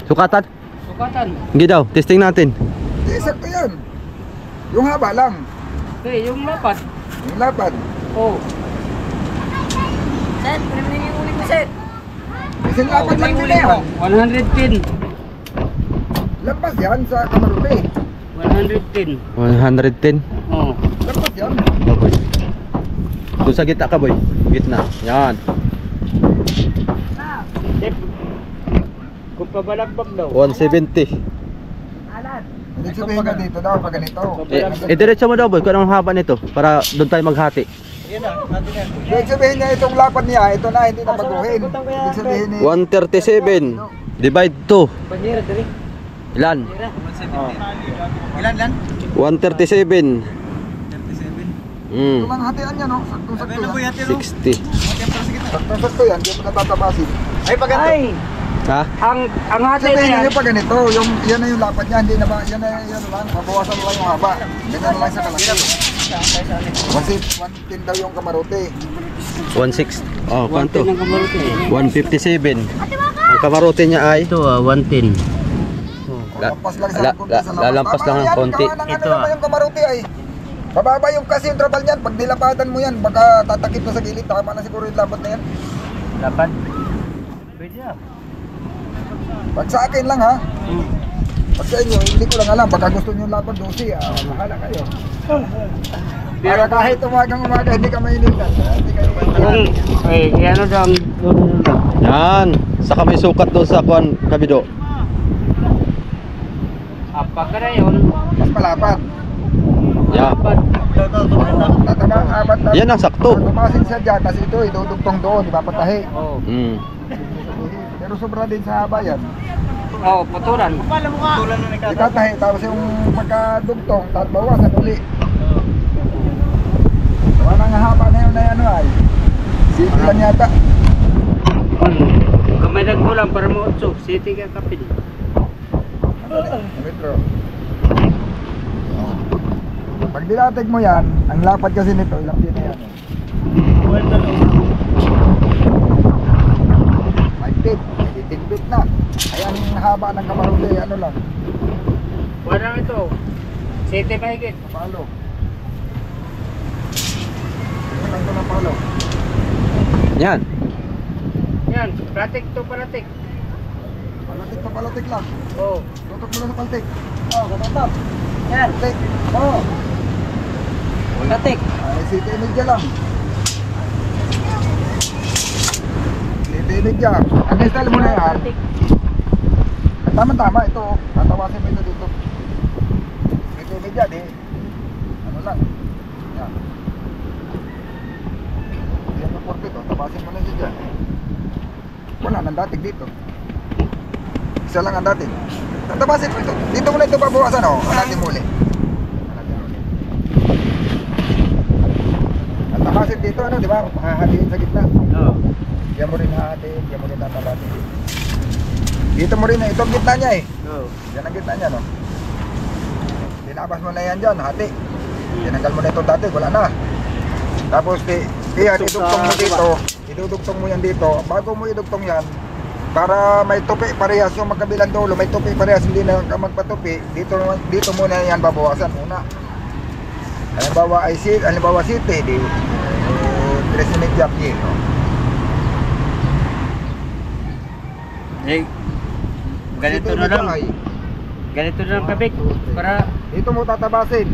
Sukatan? Sukatan. Hindi daw, testing natin. Sakto yan. Yung haba lang. Okay, yung lapat. Yung lapad. Oh. Kasi lapad lang nila yan. 110. Lampas yan sa kamaruti. 110. 110. Oh. Lampas yan. Boy. Doon sa gitna ka, boy. Gitna. Yan. Dep. Kung pabalagbag daw. 170. Hindi sabihin ka dito daw pag ganito. Diretso mo daw, boy, kung anong haba nito para doon tayo maghati. Yan na, natin yan. Ibig sabihin niya itong lapad niya, ito na, hindi na baguhin. Ibig sabihin ni... 137 divide 2. Ilan? Ilan lan? 137. 37. Ito lang hatian niya, no? Saktong-sakto Ano po yan. yan? 60. Saktong-sakto yan, hindi mo natatabasin. Ay, pag ganito. Ay, Ha? ang hati na Sabihin yan. niyo pa ganito, yan na yung lapad niya, hindi na ba, yan na yan lang, mabawasan mo lang yung haba. Ganyan na lang sa kalaki. 110 daw yung kamarote. 16. Oh, kanto. 110 ang kamarote. 157. Ang kamarote niya ay Ito 110. Lampas lang sa konti sa labas. lalampas lang ng Tama yan, konti. gawa ng Ito, ano naman yung kamarote ay. Bababa yung kasi yung trapal niyan, pag nilapatan mo yan, baka tatakip mo sa gilid, tama na siguro yung lapad na yan. Dapat. Pwede na. Pag sa akin lang ha. Pag sa inyo, hindi ko lang alam, baka gusto nyo yung lapad 12, mahala kayo. Pero kahit umagang-umaga, hindi ka mainitan. Hindi kayo Kung, ano daw ang doon daw. yan. Saka may sukat doon sa kuan kabido. Apa ka na yun? mas malapad. Yan. Tataba ang abat na. Yan ang sakto. Tumasin siya dyan, tapos ito idudugtong doon, ipapatahi. Oh. Mm. Pero sobra din sa haba yan. Oh, putulan. Tulan na nagkataon. Itatahi, tapos yung pagkadugtong, tapos bawasan uli. Wala nga haba na yun na ano ay. City lang yata. Kamay nagkulang para mo 8, city ka kapil. Metro. Pag dilatig mo yan, ang lapad kasi nito, ilang din na yan. May feet, may 10 feet na. Ay ang haba ng kamarote, ano lang, Walang ito. City mahigit. palo. Tingnan ko ng palo. Yan. Yan, pratik to pratik. Palatik pa palatik lang. Oh. Tutok mo lang sa palatik. Oh, katapap. Yan, Palatik. Oo. pratik. Ay, city media lang. City media. Ang install mo na yan. Tama-tama ito. Tatawasin mo ito dito. City media, di. Ano lang. Yan. Yan yung porpit, oh. Tabasin mo na siya dyan. Wala nang dating dito. Isa lang ang dating. Tatabasin mo ito. Dito mo na ito babawasan, oh. Hanatin mo ulit. Ang tabasin dito, ano, di ba? Hahatiin sa gitna. Oh. Yan mo rin hahatiin, yan mo rin tatabasin. Dito mo rin, ito ang gitna niya eh. Oh. Yan ang gitna niya, no? Tinabas mo na yan dyan, hati. Tinanggal mo na ito dati, wala na. Tapos, yan, idugtong mo dito. Idudugtong mo yan dito. Bago mo idugtong yan, para may tupi parehas yung magkabilang dulo, may tupi parehas, hindi na ka magpatupi. Dito muna yan babawasan muna. Halimbawa ay halimbawa city, di 3.5 pie, no? Eh, ganito City na lang. ay, Ganito na lang kabik. Para dito mo tatabasin.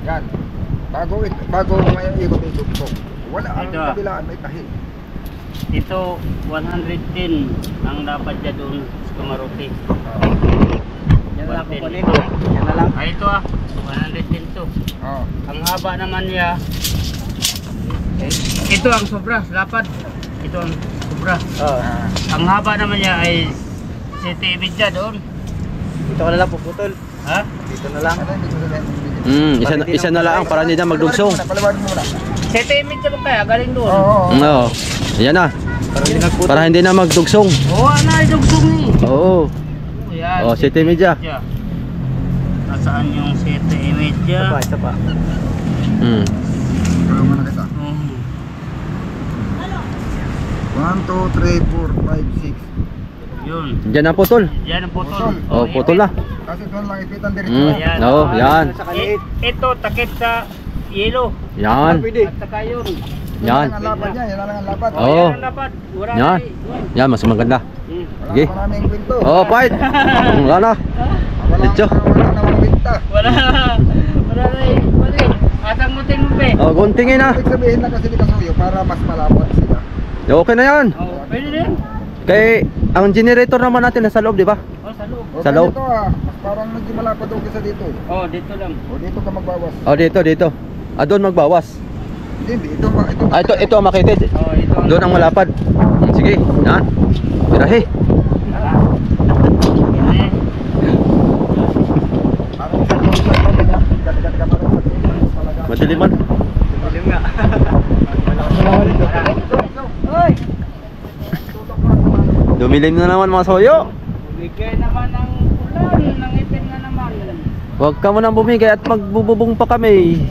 Yan. Bago ngayon idugtong. Wala ang Ito. kabilaan, may tahi. ito 110 ang dapat niya doon sa Kamarote. Yan na lang 110. kukunin. Yan na lang. Ah, ito 110 to. Oh. Ang haba naman niya, ito ang sobra, lapad. Ito ang sobra. Ah. Ang haba naman niya ay city media doon. Dito ka na lang puputol. Ha? Dito na lang. Ano hindi ko sabihin? Isa na lang para hindi na magdugsong. Paliwanag mo muna. City media mo kaya, galing doon. Oo. Oo. Ayan na. Para hindi nagputol. Para hindi na magdugsong. Oo, na, dugsong ni. Oo. Yan, Oh, city media. Nasaan yung city media? Isa pa. Hmm. Tulungan mo na kita. 1, 2, 3, 4, 5, 6. Yun. Diyan ang putol. Yan ang putol. Oh, putol na. Kasi doon lang ipitan diretso. Hmm. Ayan. Oo, yan. Sa kaliit. Ito, takip sa yellow. Yan. Pwede. At saka yun. Yan. Yan ang lapad niya, yan lang ang lapad. Oo. Yan ang dapat. Wala Yan. na Yan, mas maganda. eh. Wala Sige. na maraming kwento. Oh, fight. Wala na. Diretso. Wala na mga kwenta. Wala na eh. Wala eh. Asang mutin mo be. Oh, guntingin na. Ibig sabihin lang kasi ni Kasuyo para mas malapad sila. Okay na yan. Oh, pwede din. Kay ang generator naman natin nasa loob, di ba? Oh, sa loob. O, Sa kaya loob. Ito mas parang medyo malapad doon kaysa dito. Oh, dito lang. O dito ka magbawas. Oh, dito. Ah, doon magbawas. Hindi, ito. Ah, ito ang makitid. Oh, ito ang Doon ang malapad. Sige, yan. Birahe. Eh, Parang sa gat-gat ka pa rin talaga. Madiliman. Dilim nga. Ay! Dumilim na naman mga soyo. bigay naman ng ulan. Nangipin nga naman. Huwag ka mo nang bumigay at magbububong pa kami.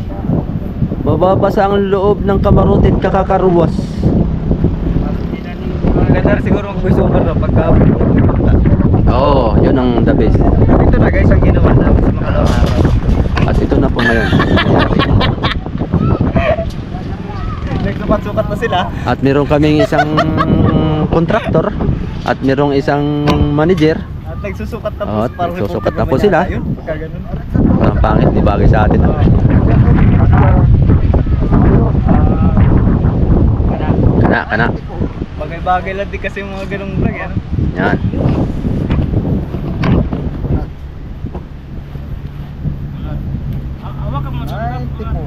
Mababasa ang loob ng kamarote at kakakaruwas. Maganda rin siguro mag-voice over na pagka. Oo, yun ang the best. Ito na guys ang ginawa namin sa mga araw. At ito na po ngayon. Nagsukat-sukat na sila. At meron kaming isang kontraktor at merong isang manager. At nagsusukat na po. Oo, parang nagsusukat reporter na po naman sila. yata yun, pagka ganun. Ang pangit, di bagay sa atin. Kana. Bagay-bagay lang din kasi yung mga ganung vlog. Ano? Yan. Hawakan mo. Ay, tipo.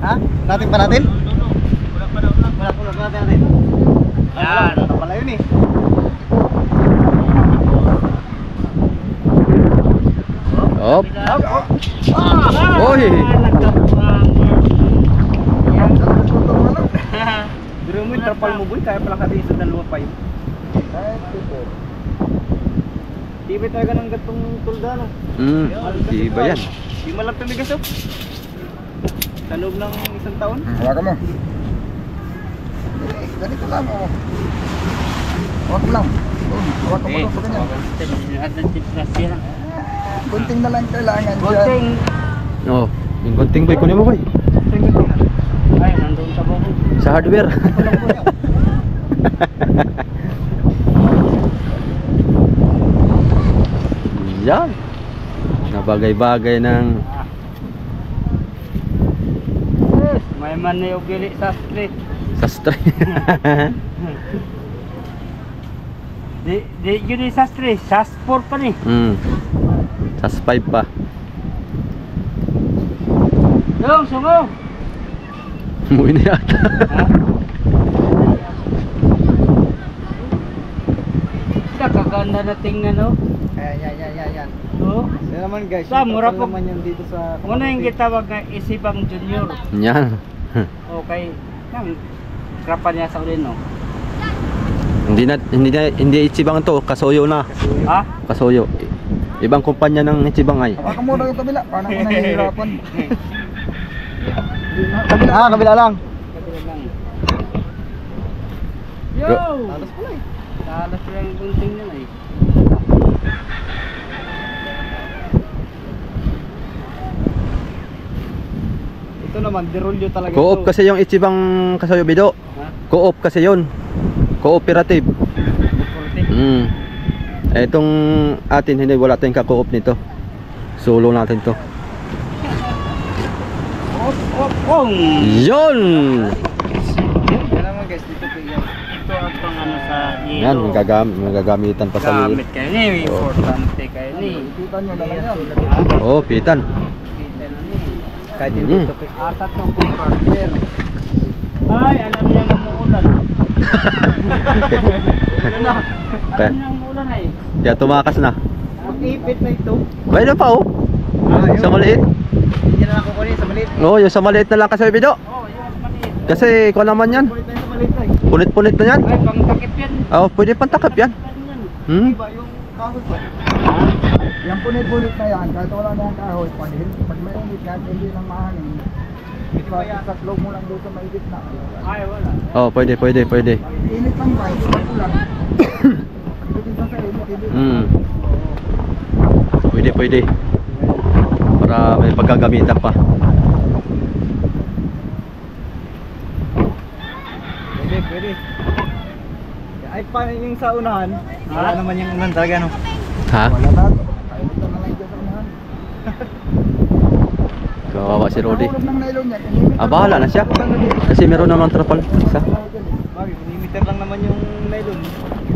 Ha? Natin pa natin? Wala po natin natin. Yan. Ito pala yun eh. Hop. Oy. Pero mo yung trapal mo boy, kaya pala kami sa dalawa pa yun. Di ba talaga ng gatong tulda no? Di ba yan? Di malang tumigas oh. Sa loob ng isang taon. Hawakan mo. Ganito lang oh. Huwag lang. Hawakan mo lang sa kanya. Gunting na lang kailangan dyan. Gunting. Oh, yung gunting boy, kunin mo boy. Ay, nandun sa babo. Sa hardware. Yan. Nabagay-bagay ng Yes, may man na yung gili sa street. sastre. Di gili sa street, sa sport pa ni. Sas 5 pa. Yung, sungo. Umuwi na yata. Kaganda na tingnan no. Yan. Oh. Yan naman guys, Sa, mura trapal po. naman yan dito sa... Una yung gitawag na Isibang Junior. Yan. Okay. Yan. Krapan niya sa ulin no. Hindi Ichibang to, Kasoyo na. Ha? Kasoyo. Ibang kumpanya ng Ichibang ay. Hawakan mo lang yung kabila. Paano ko nahihirapan? Kabila lang. Yo! Talas pala eh. Talas lang yung gunting nila eh. Ito naman, derolyo talaga Co-op ito. kasi yung Ichibang Kasoyo Bido. Ha? Co-op kasi yun. Cooperative. Etong atin hindi wala tayong ka-co-op nito. Solo natin to. Oh! Yun! Yan naman guys, dito po yan. Ito ang pang ano sa Yan, yelo. magagamitan pa sa liit. Gamit kayo ni, importante kayo ni. Kita nyo na lang yan. Oh, pitan. Kita na ni. Kahit Mm. hindi ito po. Asa to partner. Ay, alam niya na muulan. Alam niya na muulan ay. Kaya tumakas na. Mag-ipit na ito. Mayroon pa oh. Sa maliit. Hindi na nakukunin sa maliit. Oh, yung sa maliit na lang kasi Bido. Oh, yung maliit. Kasi ko naman yan. Kulit na yung sa maliit na eh. Punit-punit na yan. Ay, pang takip yan. Oh, pwede pang takip yan. Diba yung kahoy pa? Yung punit-punit na yan, kahit wala na yung kahoy, pag may init yan, hindi lang mahangin. Sa slow mo lang doon sa may gitna. Ay, wala. Oh, pwede. Init lang ba? Pag ulan. Pagdating sa init, hindi. Pwede. Para may pagkagamitan pa. Pwede. Ay, paano yung sa unahan? Wala naman yung unahan talaga no? Ha? Wala na. Kahit ito na lang dyan sa unahan. Kawawa si Rodi. Nahulog ng nylon yan. Bahala na siya. Kasi meron naman trapal. Isa. Bagay, millimeter lang naman yung nylon.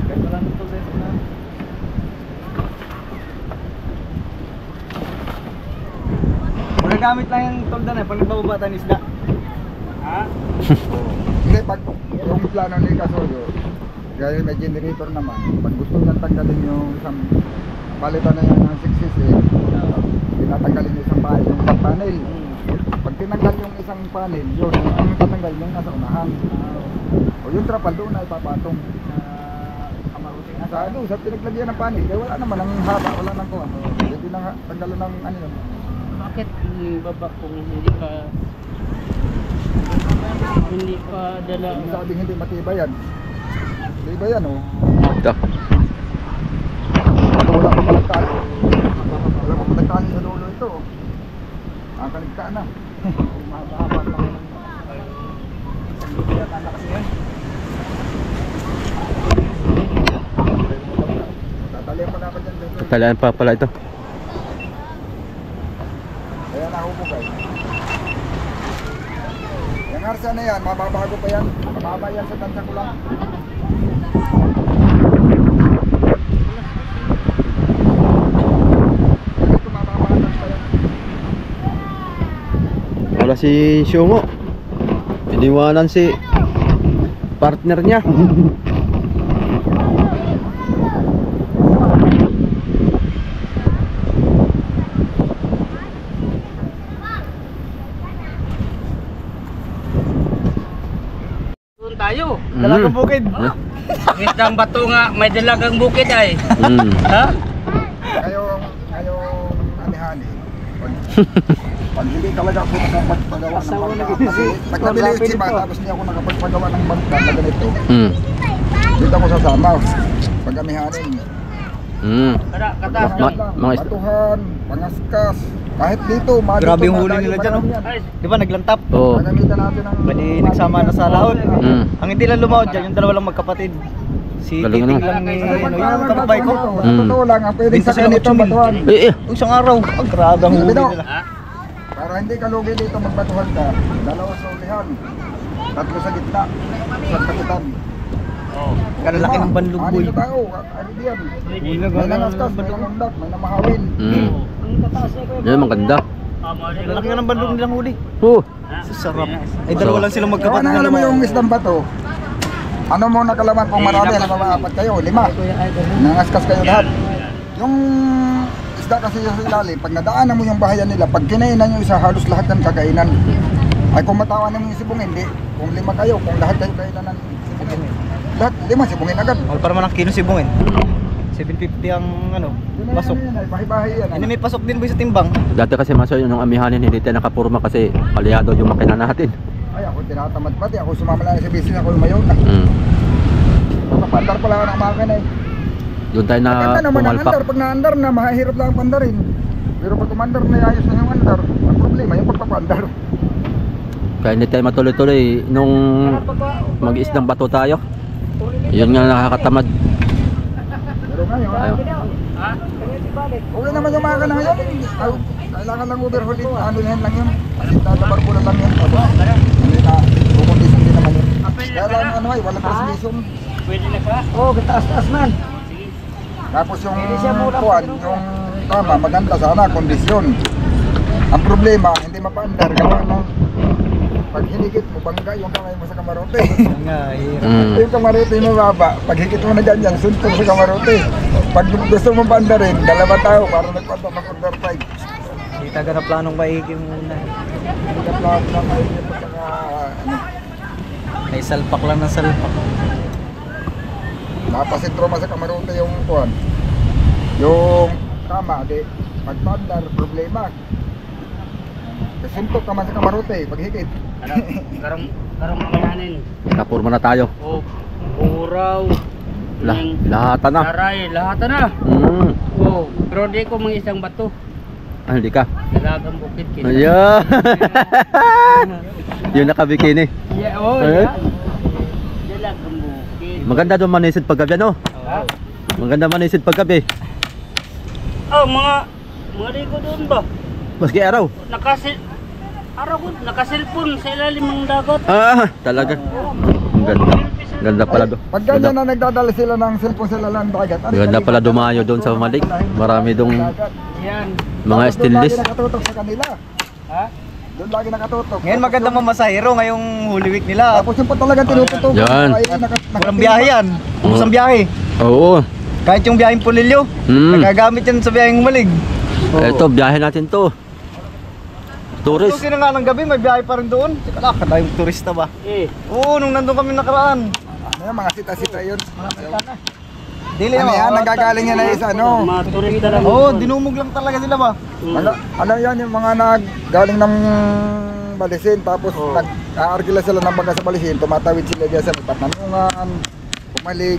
Kahit wala nang tulda yung unahan. Magagamit lang yung tulda na pag nagbababa tayo ng isda. Ha? Hindi, pag yung plano ni Kasoyo, gaya may generator naman, pag gusto niyang tanggalin yung isang palitan na yan ng 6cc, tinatanggalin yung isang panel, yung isang panel. Pag tinanggal yung isang panel, yun, ang tatanggal yung nasa unahan. O yung trapal doon na ipapatong. Sa ano, sa pinaglagyan ng panel, kaya wala naman ang haba, wala nang kuha. Hindi na tanggalan ng ano yun. Bakit baba kung hindi pa dala? Ang sabing hindi matibay yan. Matibay yan oh. Ito. Wala pa palagtaan. Wala pa palagtaan sa dulo ito. Ang kaligtaan na. Mahaba pa kayo. Tatalian pa dapat yan. Talaan pa pala ito. Kaya nahubog ay. Yung arsa na yan, mababago pa yan. Mababa yan sa tansya ko lang. Ito mababagan pa yan. Wala si Shungo. Iniwanan si partner niya. Dalagang bukid. Isang bato nga, may dalagang bukid ay. Mm. Ha? Ngayong anihani. Pag hindi talaga ako nakapagpagawa ng bangka. Kasi nagkabili yung chiba, tapos hindi ako nakapagpagawa ng bangka na ganito. Mm. Dito ako sasama. Pag anihanin. Mm. Kataas Ma- lang. mga ist- Batuhan, pangaskas. Kahit dito, Grabe yung huli madali, nila dyan, oh. marami yan. Ay, Di ba naglantap? Oo. Gagamitan natin ng... Pwede nagsama na sa laot. Mm. Ang hindi lang lumawad dyan, yung dalawa lang magkapatid. Si Galing Titing naman. lang ni Sa yung kapatay ko. Sa totoo lang, ang pwedeng Dito sa sila ganito, magsumil. batuhan. Isang araw. Ang grabe ang huli Bino. nila. ha? Para hindi ka lugi dito magbatuhan ka, dalawa sa ulihan, tatlo sa gitna, sa kapitan. Oh. Kaya laki ng banlugboy. Ano tao? Ano diyan? Pwede. May nangaskas, may nangundak, may namahawin. Mm. Yan, maganda. Laki nga ng bandog nilang huli. Oh. Sarap. Ay dalawa lang silang Kaya magkapatid nang na alam mo yung lumaw. isdang bato, ano mo nakalaman kung marami, alam mo apat kayo, 5. Nangaskas kayo lahat. Yung isda kasi sa ilalim, pag nadaanan mo yung bahayan nila, pag kinainan nyo isa, halos lahat ng kagainan. Ay kung matawanan mo yung sibong, hindi. Kung 5 kayo, kung lahat kayo kainan ng sibungin. Lahat, 5 sibungin agad. Mahal pa naman ang kilo sibungin. 750 ang ano, pasok. Bahay-bahay yan. Hindi may pasok din boy sa timbang. Dati kasi maso yung amihanin hindi tayo nakapurma kasi palyado yung makina natin. Ay, ako tinatamad pati. Ako sumamala sa business, ako lumayon na. Mm. Nakapandar pala ako ng makina eh. Doon tayo na Maganda naman ang pumalpak. andar. Pag na-andar na, mahihirap lang ang pandarin. Pero pag umandar na, ayos na yung andar. Ang problema, yung pagpapandar. Kaya hindi tayo matuloy-tuloy nung mag-isdang bato tayo. Yun nga nakakatamad. Pero ngayon, Ayaw. Ha? okay naman yung makina ngayon. Kailangan lang overhaul ito. Ano yan lang yun. Kasi tatabarbulan lang yun. Hindi na, kukondisyon din naman yun. Kaya lang ano ay, walang transmission. Pwede na ka? Oh, taas-taas man. Tapos yung kuwan, yung tama, maganda sana, kondisyon. Ang problema, hindi mapaandar, gawa ng pag hinigit mo, bangga yung kamay mo sa kamarote. Yan nga, hirap. Mm. Yung kamarote mo baba, pag higit mo na ganyan, suntol sa kamarote. Pag gusto mo paandarin, 2 tao para nagpanda mag-under 5. Hindi taga na planong maigim muna. Hindi ka plano na kayo dito sa Ay salpak lang ng salpak. napasintro mo sa kamarote yung kuwan. Yung tama, di, pag paandar, problema. Suntok ka man sa kamarote, pag higit. Karong makayanin. Nakapurma na tayo. O, uraw. Lahat na. Taray, lahat na. Mm. Oh, pero di ko mga isang bato. Ah, hindi ka. Dalagang bukid kini. Ayan. Yung nakabikini. Yeah, oh, Eh? yeah. Dalagang bukid. Maganda doon manisid paggabi, no? Ha? Maganda manisid paggabi. Oh, mga ligo doon ba? Maski araw. Nakasilpon sa ilalim ng dagat. Ah, talaga. Ang ganda. Ganda pala doon. Pag ganyan na nagdadala sila ng cellphone sila lang dagat. Ganda pala dumayo doon sa Malik. Marami dong Yan. mga Doon stainless. lagi nakatutok sa kanila. Ha? Doon lagi nakatutok. Ngayon maganda mamasahero ngayong Holy Week nila. Tapos yung pa talaga tinututok. Yan. Walang biyahe yan. Ubus ang biyahe. Oo. Kahit yung biyaheng Pulilyo. Mm. Nagagamit yan sa biyaheng Malig. Ito, biyahe natin to. Tourist. Susi na nga ng gabi, may biyahe pa rin doon. Teka, kadayong turista ba? Eh, Oo, nung nandun kami nakaraan. Ano yan, mga sita-sita yun. Dili Ano yan, nagagaling yan na isa, ano? mga turista lang. Oo, dinumog lang talaga sila ba? Alam yan yung mga naggaling ng Balisin, tapos nag-aargila sila ng baga sa Balisin, tumatawid sila dyan sa may Patanungan, Pumalig.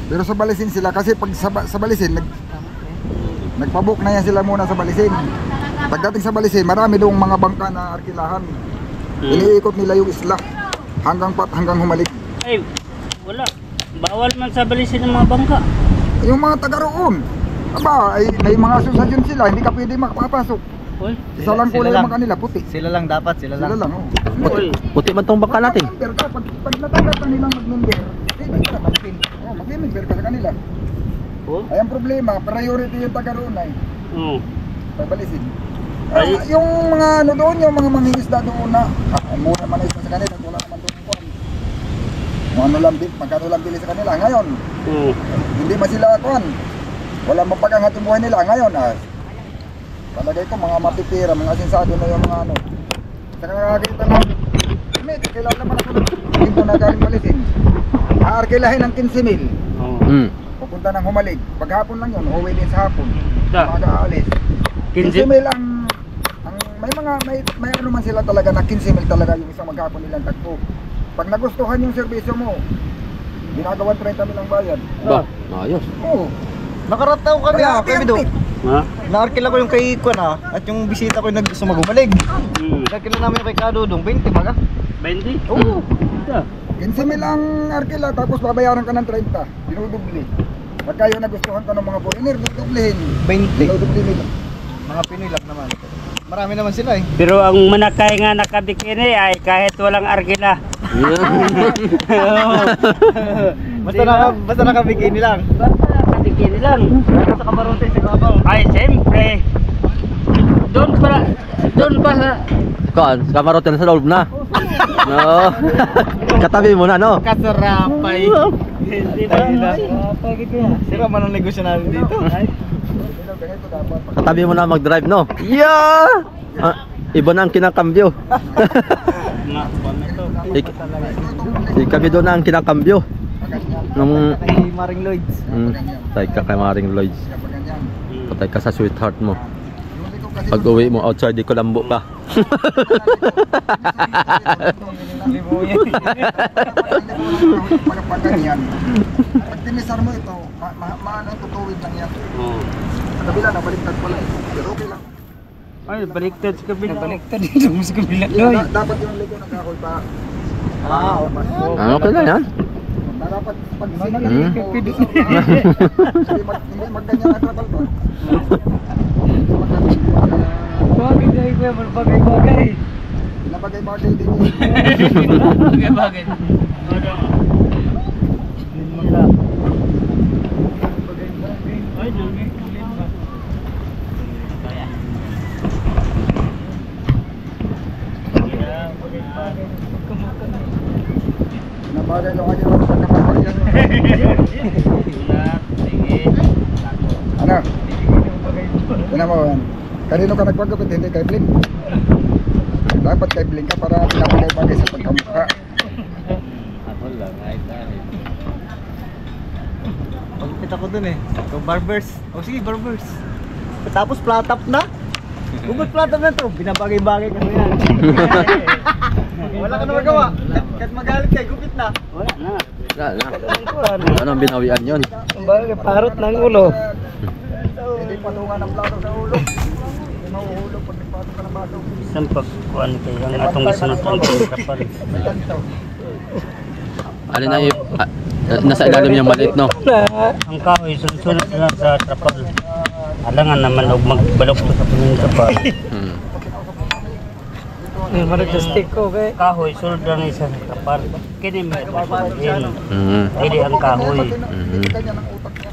Pero sa Balisin sila, kasi pag sa Balisin, nagpabook na yan sila muna sa Balisin. Pagdating sa Balisin, marami doong mga bangka na arkilahan. Iniikot nila yung isla hanggang Humalig. Ay, wala. Bawal man sa Balisin ng mga bangka. Yung mga taga roon, aba, ay, may mga asosasyon sila, hindi ka pwede makapasok. Uy, Isa lang Sila kulay lang. yung kanila, puti. Sila lang dapat, sila Sila lang. lang, oh. uy. Puti man tong bangka natin. Mag-member ka, pag natanggap ka nilang mag-member, mag-member ka sa kanila. Oh, Ay, ang problema, priority yung taga roon ay, oh. pabalisin. Ay. Yung mga ano doon, yung mga mangingisda doon na, mura man na isda sa kanila, wala naman doon po. Ano lang, magkano lang bili sa kanila. Ngayon, Oh. hindi ba sila kuhan? Wala mapagangat yung buhay nila. Ngayon, palagay ko mga mapipira, mga sinsado na yung mga ano. Sa nakakakita na, permit. Kailangan naman ako dito na galing Malisin. Aarkilahin ng 15,000. Oo. Pupunta ng Humalig. Paghapon lang yun, uuwi din sa hapon. Da. Mag-aalis. 15,000 ang may ano man sila talaga na 15,000 talaga yung isang maghapon nilang tagpo. Pag nagustuhan yung serbisyo mo, ginagawa 30,000 ang bayad. Ba, ayos. Oo. Nakarataw kami Kaya, Kay Bido. Ha? Naarkila ko yung kay Kwan at yung bisita ko yung gusto magumalig. Hmm. Naarkila namin yung kay Kadudong, 20 baga. 20? Oo. Da. 15,000 ang arkila tapos babayaran ka ng 30. Dinudubli. Pagka yung nagustuhan ka ng mga foreigner, dudublihin. 20. Dinudubli nila. Mga Pinoy lang naman. Marami naman sila eh. Pero ang manakay nga nakabikini ay kahit walang argila. Basta nakabikini lang. Basta nakabikini lang. Sa kamarote sa kabaw. Ay, siyempre. Doon pa sa... Kuan, kamarote na sa loob na. No. Katabi mo na, no? Kasarapay. Hindi ba? Sira man ang negosyo natin dito. Ganito dapat. Katabi mo na mag-drive, no? Yeah! Iba na ang kinakambyo. Kami doon na ang kinakambyo. Nung Kay Maring Lloyds. patay ka kay Maring Lloyds. Ganyan. Patay ka sa sweetheart mo. Yung liko kasi Pag uwi mo outside, di ko lambo ka. pag ganyan. Pag tinisar mo ito, maano tutuwid lang yan. Oo. Sa kabila na baliktad pala eh. Pero okay lang. Ay, baliktad sa kabila. Baliktad dito mo sa kabila. Dapat yung liko ng kahoy pa. Okay lang yan. Dapat pag Hmm. hindi magganyan ang trapal pa. Bagay ko yan, bagay. Nabagay-bagay din yun. Bagay. Ay, nangin. Nabagay lang kayo ng pagkakapagyan. Ano? Tignan mo, kanino ka nagpagupit? Hindi kay Blink. Dapat kay Blink ka para pinapagay-bagay sa pagkamukha. Pagkupit ako dun eh. So barbers. O sige, barbers. Tapos flat up na. Bukod flat up na to, binabagay-bagay kasi yan. Wala ka na magawa. Kahit magalit ka, gupit na. Wala na. Anong binawian yun? Bagay, parot ng ulo. Hindi patungan ng plato sa ulo. Hindi mahuhulog pag nagpato ka ng baso. Isang pagkuhan kayo ang atong gisunutan ko kapal. Ganito. Ano na nasa ilalim yung maliit, no? Ang kahoy, sunod na sa trapal. Alangan naman og magbalok to sa puning trapal. Marag sa stick ko, kay. Kahoy, sunod lang isa sa trapal. Kini may pasulin. Dili ang kahoy. Hindi ganyan ang utak niya.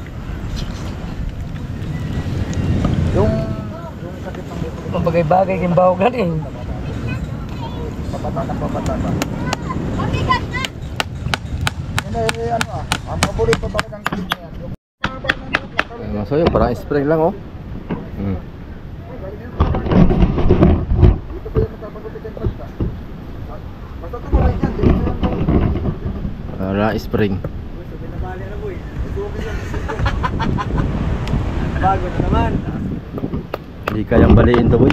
Yung sakit ng dito. Bagay-bagay kayong bawagan eh. Papata. Yan ay ano ang paborito talagang clip niya. Yung Mga soyo, parang spring lang, oh. dito pa yung magkapagupit yung tragta. Basta tumuloy yan. Parang spring. Bago na naman. Hindi kayang baliin to, boy.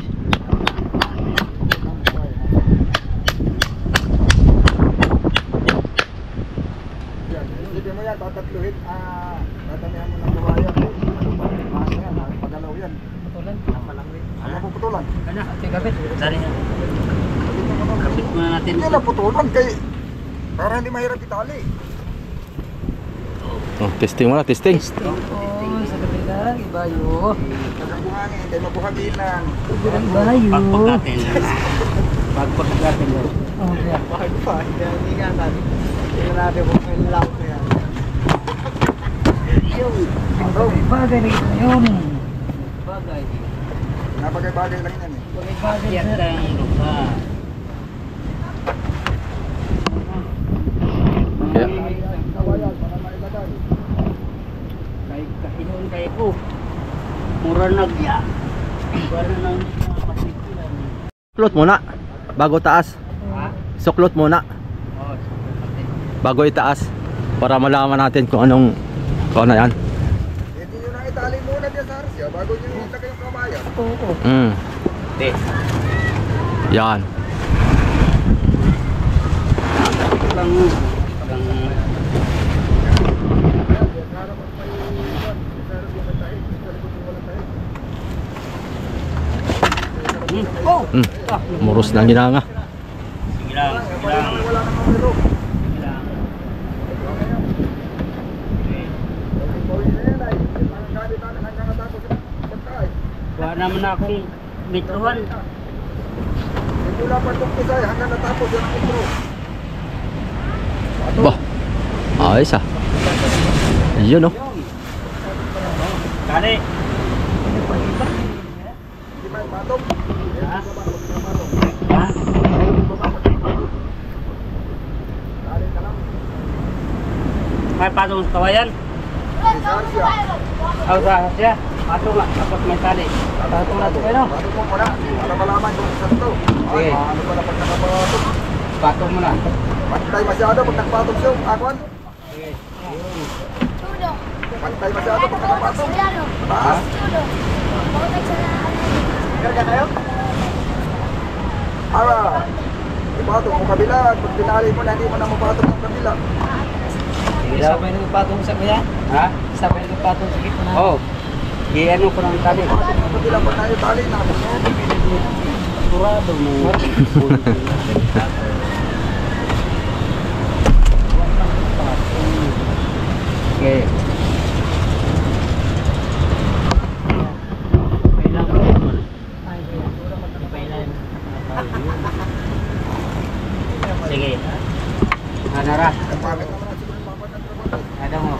Sige mo yan, tatatluhin. Tatamihan mo ng kawayan. Ano yan, pagalaw yan. Putulan. Ano puputulan? Kapit. Dari na. Kapit muna natin. Hindi na putulan kay para hindi mahirap itali. Oh, testing mo na, testing. Oh, sa kabila, ibayo. Nagbuhangin, kay mabuhagilan. Ibayo. Pagpag natin. Pagpag natin. Oh, yeah. Bakit pa? Hindi nga natin. Tingnan natin kung may lock na yan. Bagay na yun. Bagay. Napagay-bagay lang yan eh. Bagay Yan sa... ang lupa. Kaya, Kawayan, para mailagay. Kay kahinon kay ko. Mura nagya. Para nang masikilan. float muna. Bago taas. Ha? suklot muna Oo, bago itaas para malaman natin kung ano yan. Hindi nyo na itali muna dyan sa arsya bago nyo ilagay yung kabayan. Oo. Hindi. Yan. Pag Muros ng ginanga. sige lang, sige lang. Wala nang numero. Sige lang. Wala naman akong metrohan. Wala pa itong pisay hanggang natapos yan ang intro. Bah. Ayos ah. Yun oh. Kali. Di ba yung batong? Ha? Ha? May patong sa kawayan? Sa arsya. Ako sa siya. Patong nga. Tapos may tali. Patong natin kayo. Batong mo muna para malaman kung saan to. Sige. Ano pala pag nakabatong? Patong mo na. Pantay masyado pag nagpatong siya. Akwan? Pantay masyado pag nakapatong. Taas. Karga kayo? Ipatong mo kabila. Pag pinali mo na hindi mo na mapatong ang kabila. Isa pa yung nagpatong sa kuya? Ha? Isa pa yung nagpatong sa gitna? Oo. Ano ko ng tali. Ang kabila pag naitali na. Sigurado mo. Okay. Sige. Hanara. Bakit naman ang siguro papan ng trabaho? Ada mo.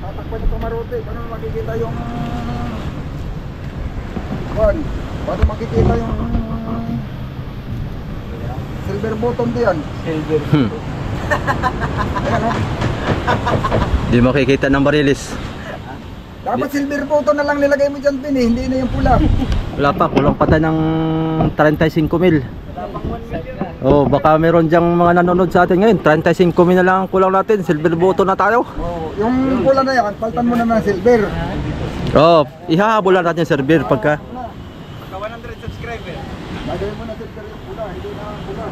Tatakpan yung kamarote. Paano makikita yung... Juan, paano makikita yung... Silver button diyan? Silver. Ayan o. Di makikita ng barilis. Dapat silver button na lang nilagay mo dyan, Pin, eh. Hindi na yung pula. Wala pa, kulang pa tayo ng 35 mil. Oh, baka meron diyang mga nanonood sa atin ngayon. 35 mil na lang ang kulang natin. Silver button na tayo. Oh, yung pula na yan, paltan mo na ng silver. Oh, ihahabol lang natin yung server pagka. Lagay mo na silver yung pula, hindi na ang pula.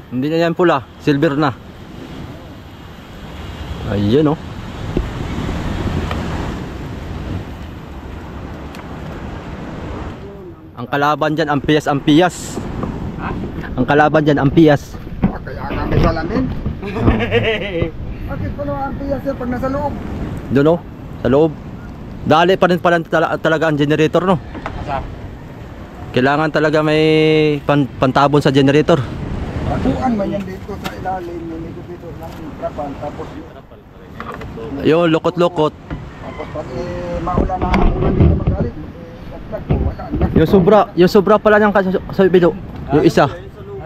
Hindi na yan pula, silver na. Ayun oh. Ang kalaban dyan, Ampias. Ang kalaban dyan, Ampias. Kaya nga may salamin. Bakit pa naman ang tiyak siya pag nasa loob? Doon oh, sa loob. Dali pa rin pala talaga ang generator no. Asa? Kailangan talaga may pantabon sa generator. Baguan man yan dito sa ilalim, yung dito ng trapal, tapos Yung lokot-lokot. tapos pag maulan na ang ulan dito magalit, naglag po, wala na. Yung sobra pala niyang sa bilo. Yung isa.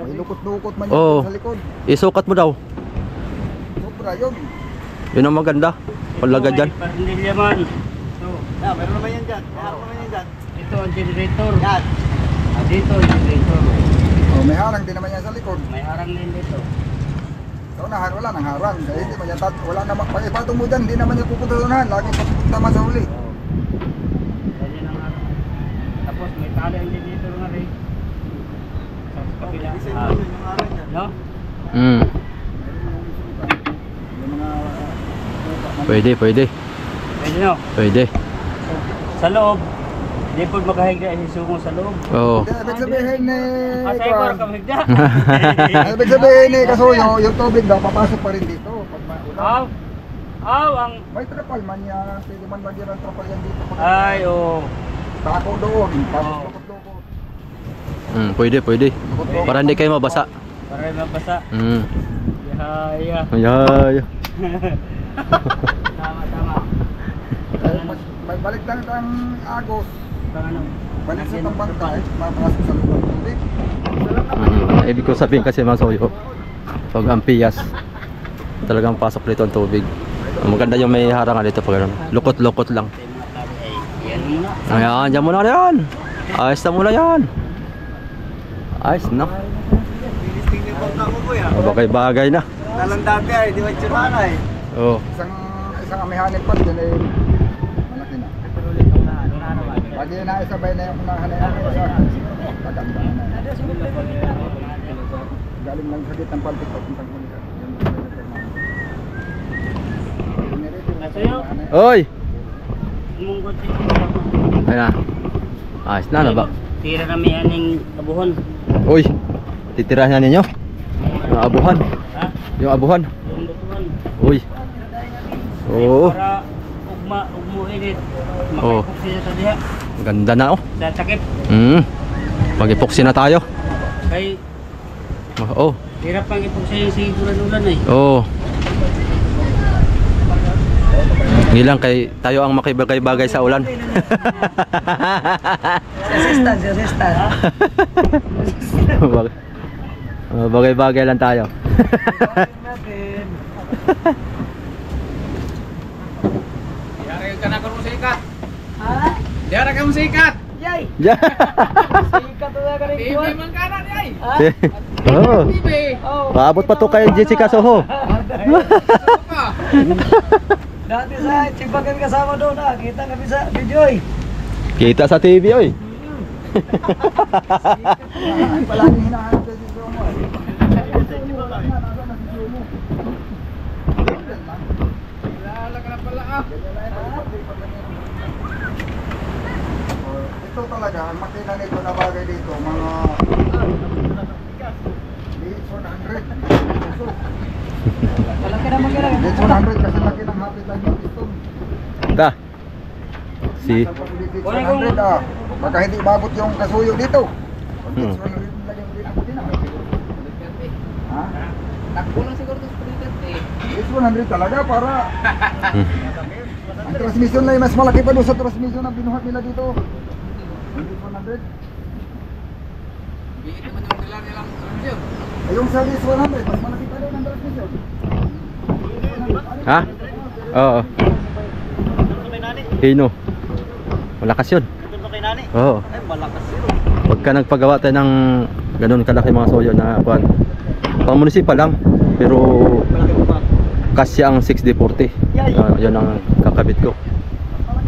May lukot-lukot man Oo. yan sa likod. Isukat mo daw. Sobra yun. Yun ang maganda. Palaga dyan. Pandilya man. Ito. Meron naman yan dyan. Meron naman yan dyan. Ito ang generator. Yan. Dito ang generator. Oh, may harang din naman yan sa likod. May harang din dito. Sa unahan, wala nang harang. Kaya hindi man yan, wala naman, pag ipatong mo dyan, hindi naman yan pupunta sa unahan. Laging papunta naman sa uli. Ganyan ang harang. Tapos may tali ang generator nga rin. Sa kabila. Design mo yun yung araw niya. No? Mm. Yung mga... Pwede. Pwede no? Pwede. Sa loob. Hindi po makahigda yung sumo sa loob. Oo. Ibig sabihin eh... Asa yung parang kamigda? Ibig sabihin eh, kasuyo, yung tubig daw, papasok pa rin dito. Pag maulan. Ang... May trapal man yan. Pwede man lagyan ng trapal yan dito. Ay, oo. Tako doon. Tapos Oo. lukot-lukot. Pwede. Para hindi kayo mabasa. Para yung mabasa. Mm. Yaya. Ay. Tama. Balik lang ang agos. Ano? Balik sa itong bangkay. Mapasok sa loob ng tubig. Ibig ko sabihin kasi mga soyo, pag Ampias, talagang pasok dito ang tubig. Ang maganda yung may harangan dito pag ganun. Lukot-lukot lang. Yan muna. Ayan, dyan muna yan. Ayos na muna yan. Ayos na. Bilisting yung bangka mo kuya. Bagay-bagay na. Talang dati ay, di ba tsura na eh. Oh. Isang amihanin pa dyan eh. Malaki na. Lagi na isabay na yung unahan na yan. Maganda na. Galing lang sa gitang paltik papuntang kulitan. Sa'yo, Oy! munggot Ayun na. Ayos na ba? tira na may aning abuhon. Uy! Titirahan na ninyo? Yung abuhan. Ha? Yung abuhan. Yung lutuan. Uy! Oo. Para ugmuinit. Oo. Makipok siya sa diha. Ganda na oh. Sa sakit. Mag-epoxy na tayo. Kay Oh. hirap pang ipok siya yung siguran-ulan eh. Oo. Hindi lang kay tayo ang makibagay-bagay sa ulan. Si assistant, si assistant. Bagay-bagay lang tayo. Diara ka na kung sikat. Ha? Diara ka mo sikat. Yay! Yeah. Sikat na ka rin TV kuwan. man ka na ay. Oh. TV. Paabot pa to kay Jessica Soho. Pa. Dati sa Chibagan kasama doon ah. Kita kami sa video eh. Kita sa TV oy. Palagi hinahanap sa sisyo mo eh. Lala ka na pala ah. Ito talaga, ang makina nito na bagay dito, mga Malaki naman ka lang. It's 100 kasi laki ng hapit lang yung piston. Ta. Si It's 100 ah. Baka hindi mabot yung kasuyo dito. It's 100 lang yung makina. Ha? Nakulang siguro to sa It's 100 talaga para ang transmission na mas malaki pa doon sa transmission na binuhat nila dito. Hindi 100. Biit naman yung nilang transmission. Ay, yung sa this 100, mas malaki pa doon ang transmission. Ha? Oo. Hino. Malakas yun. Ito kay nani. Oo. Ay, malakas yun. Pagka nagpagawa tayo ng ganun kalaki mga soyo na kuan. Pang munisipal lang. Pero Malaki pa. kasya ang 60-40. Yun ang kakabit ko.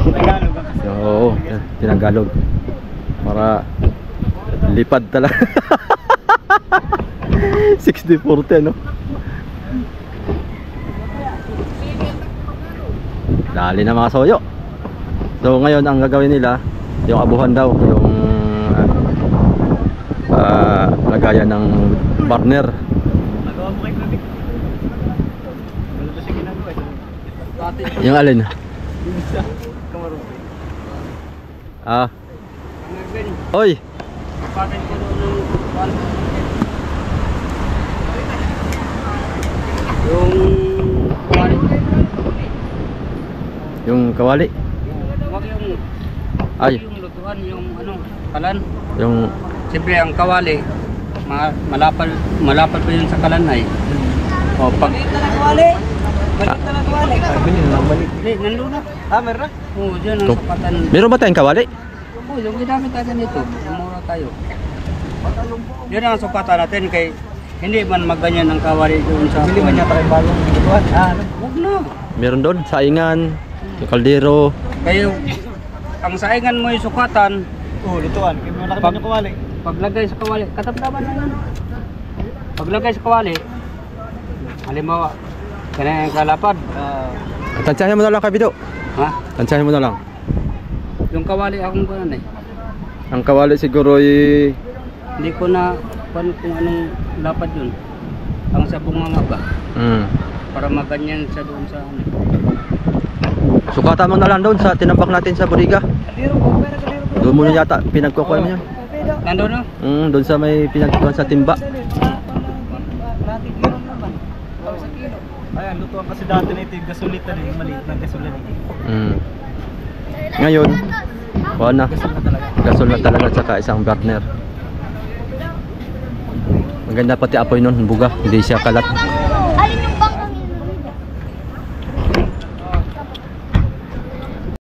Tagalog ba? So, oo, yan, tinagalog. Para lipad talaga. 60-40 no. Dali na mga soyo. So ngayon ang gagawin nila, yung abuhan daw, yung lagayan ng burner. Nagawa mo kay Kratik. Wala ba siya ginagawa eh? Yung alin? Kamaro. Ah, Ang oy. patin ko doon ng Yung kawali. wag yung Ay, yung lutuan yung ano kalan. yung Siyempre ang kawali malapad pa yun sa kalan ay. O pag Balik na lang wali. Balik na lang wali. hindi nandun na. Ah, meron na? Oo, dyan ang Ito. sapatan. meron ba tayong kawali? Oo, yung ginamit natin ito. Mura tayo. Yun ang sapatan natin kay hindi man magganyan ang kawali doon sa Bili man yata kayong bagong lutuan. Ah, ano? Huwag na. Meron doon, saingan, yung kaldero. Kayo, ang saingan mo yung sukatan, Oo, lutuan. Kaya malaki man yung kumali. paglagay sa kawali, katamdaman na yun. Paglagay sa kawali, halimbawa, kanina yung kalapad. Tansyahin mo na lang, Kabido. Ha? Tansyahin mo na lang. Yung kawali akong gano'n eh. Ang kawali siguro ay Hindi ko na kung anong lapad yun. Ang sa bunganga ba? Para maganyan sa doon sa ano. sukatan mo na lang doon sa tinambak natin sa Buriga. Kaliro ko, pera kaliro ko. Doon mo na yata pinagkukuha mo yan. Nandun no? Doon sa may pinagkuha sa timba. Kratik meron naman. Para sa kilo. Ayan, lutuan kasi dati na ito yung gasolita na yung maliit na gasolina. Ngayon, wala na. Gasol na talaga. Gasol na talaga tsaka isang burner. Maganda pati apoy nun, buga, hindi siya kalat.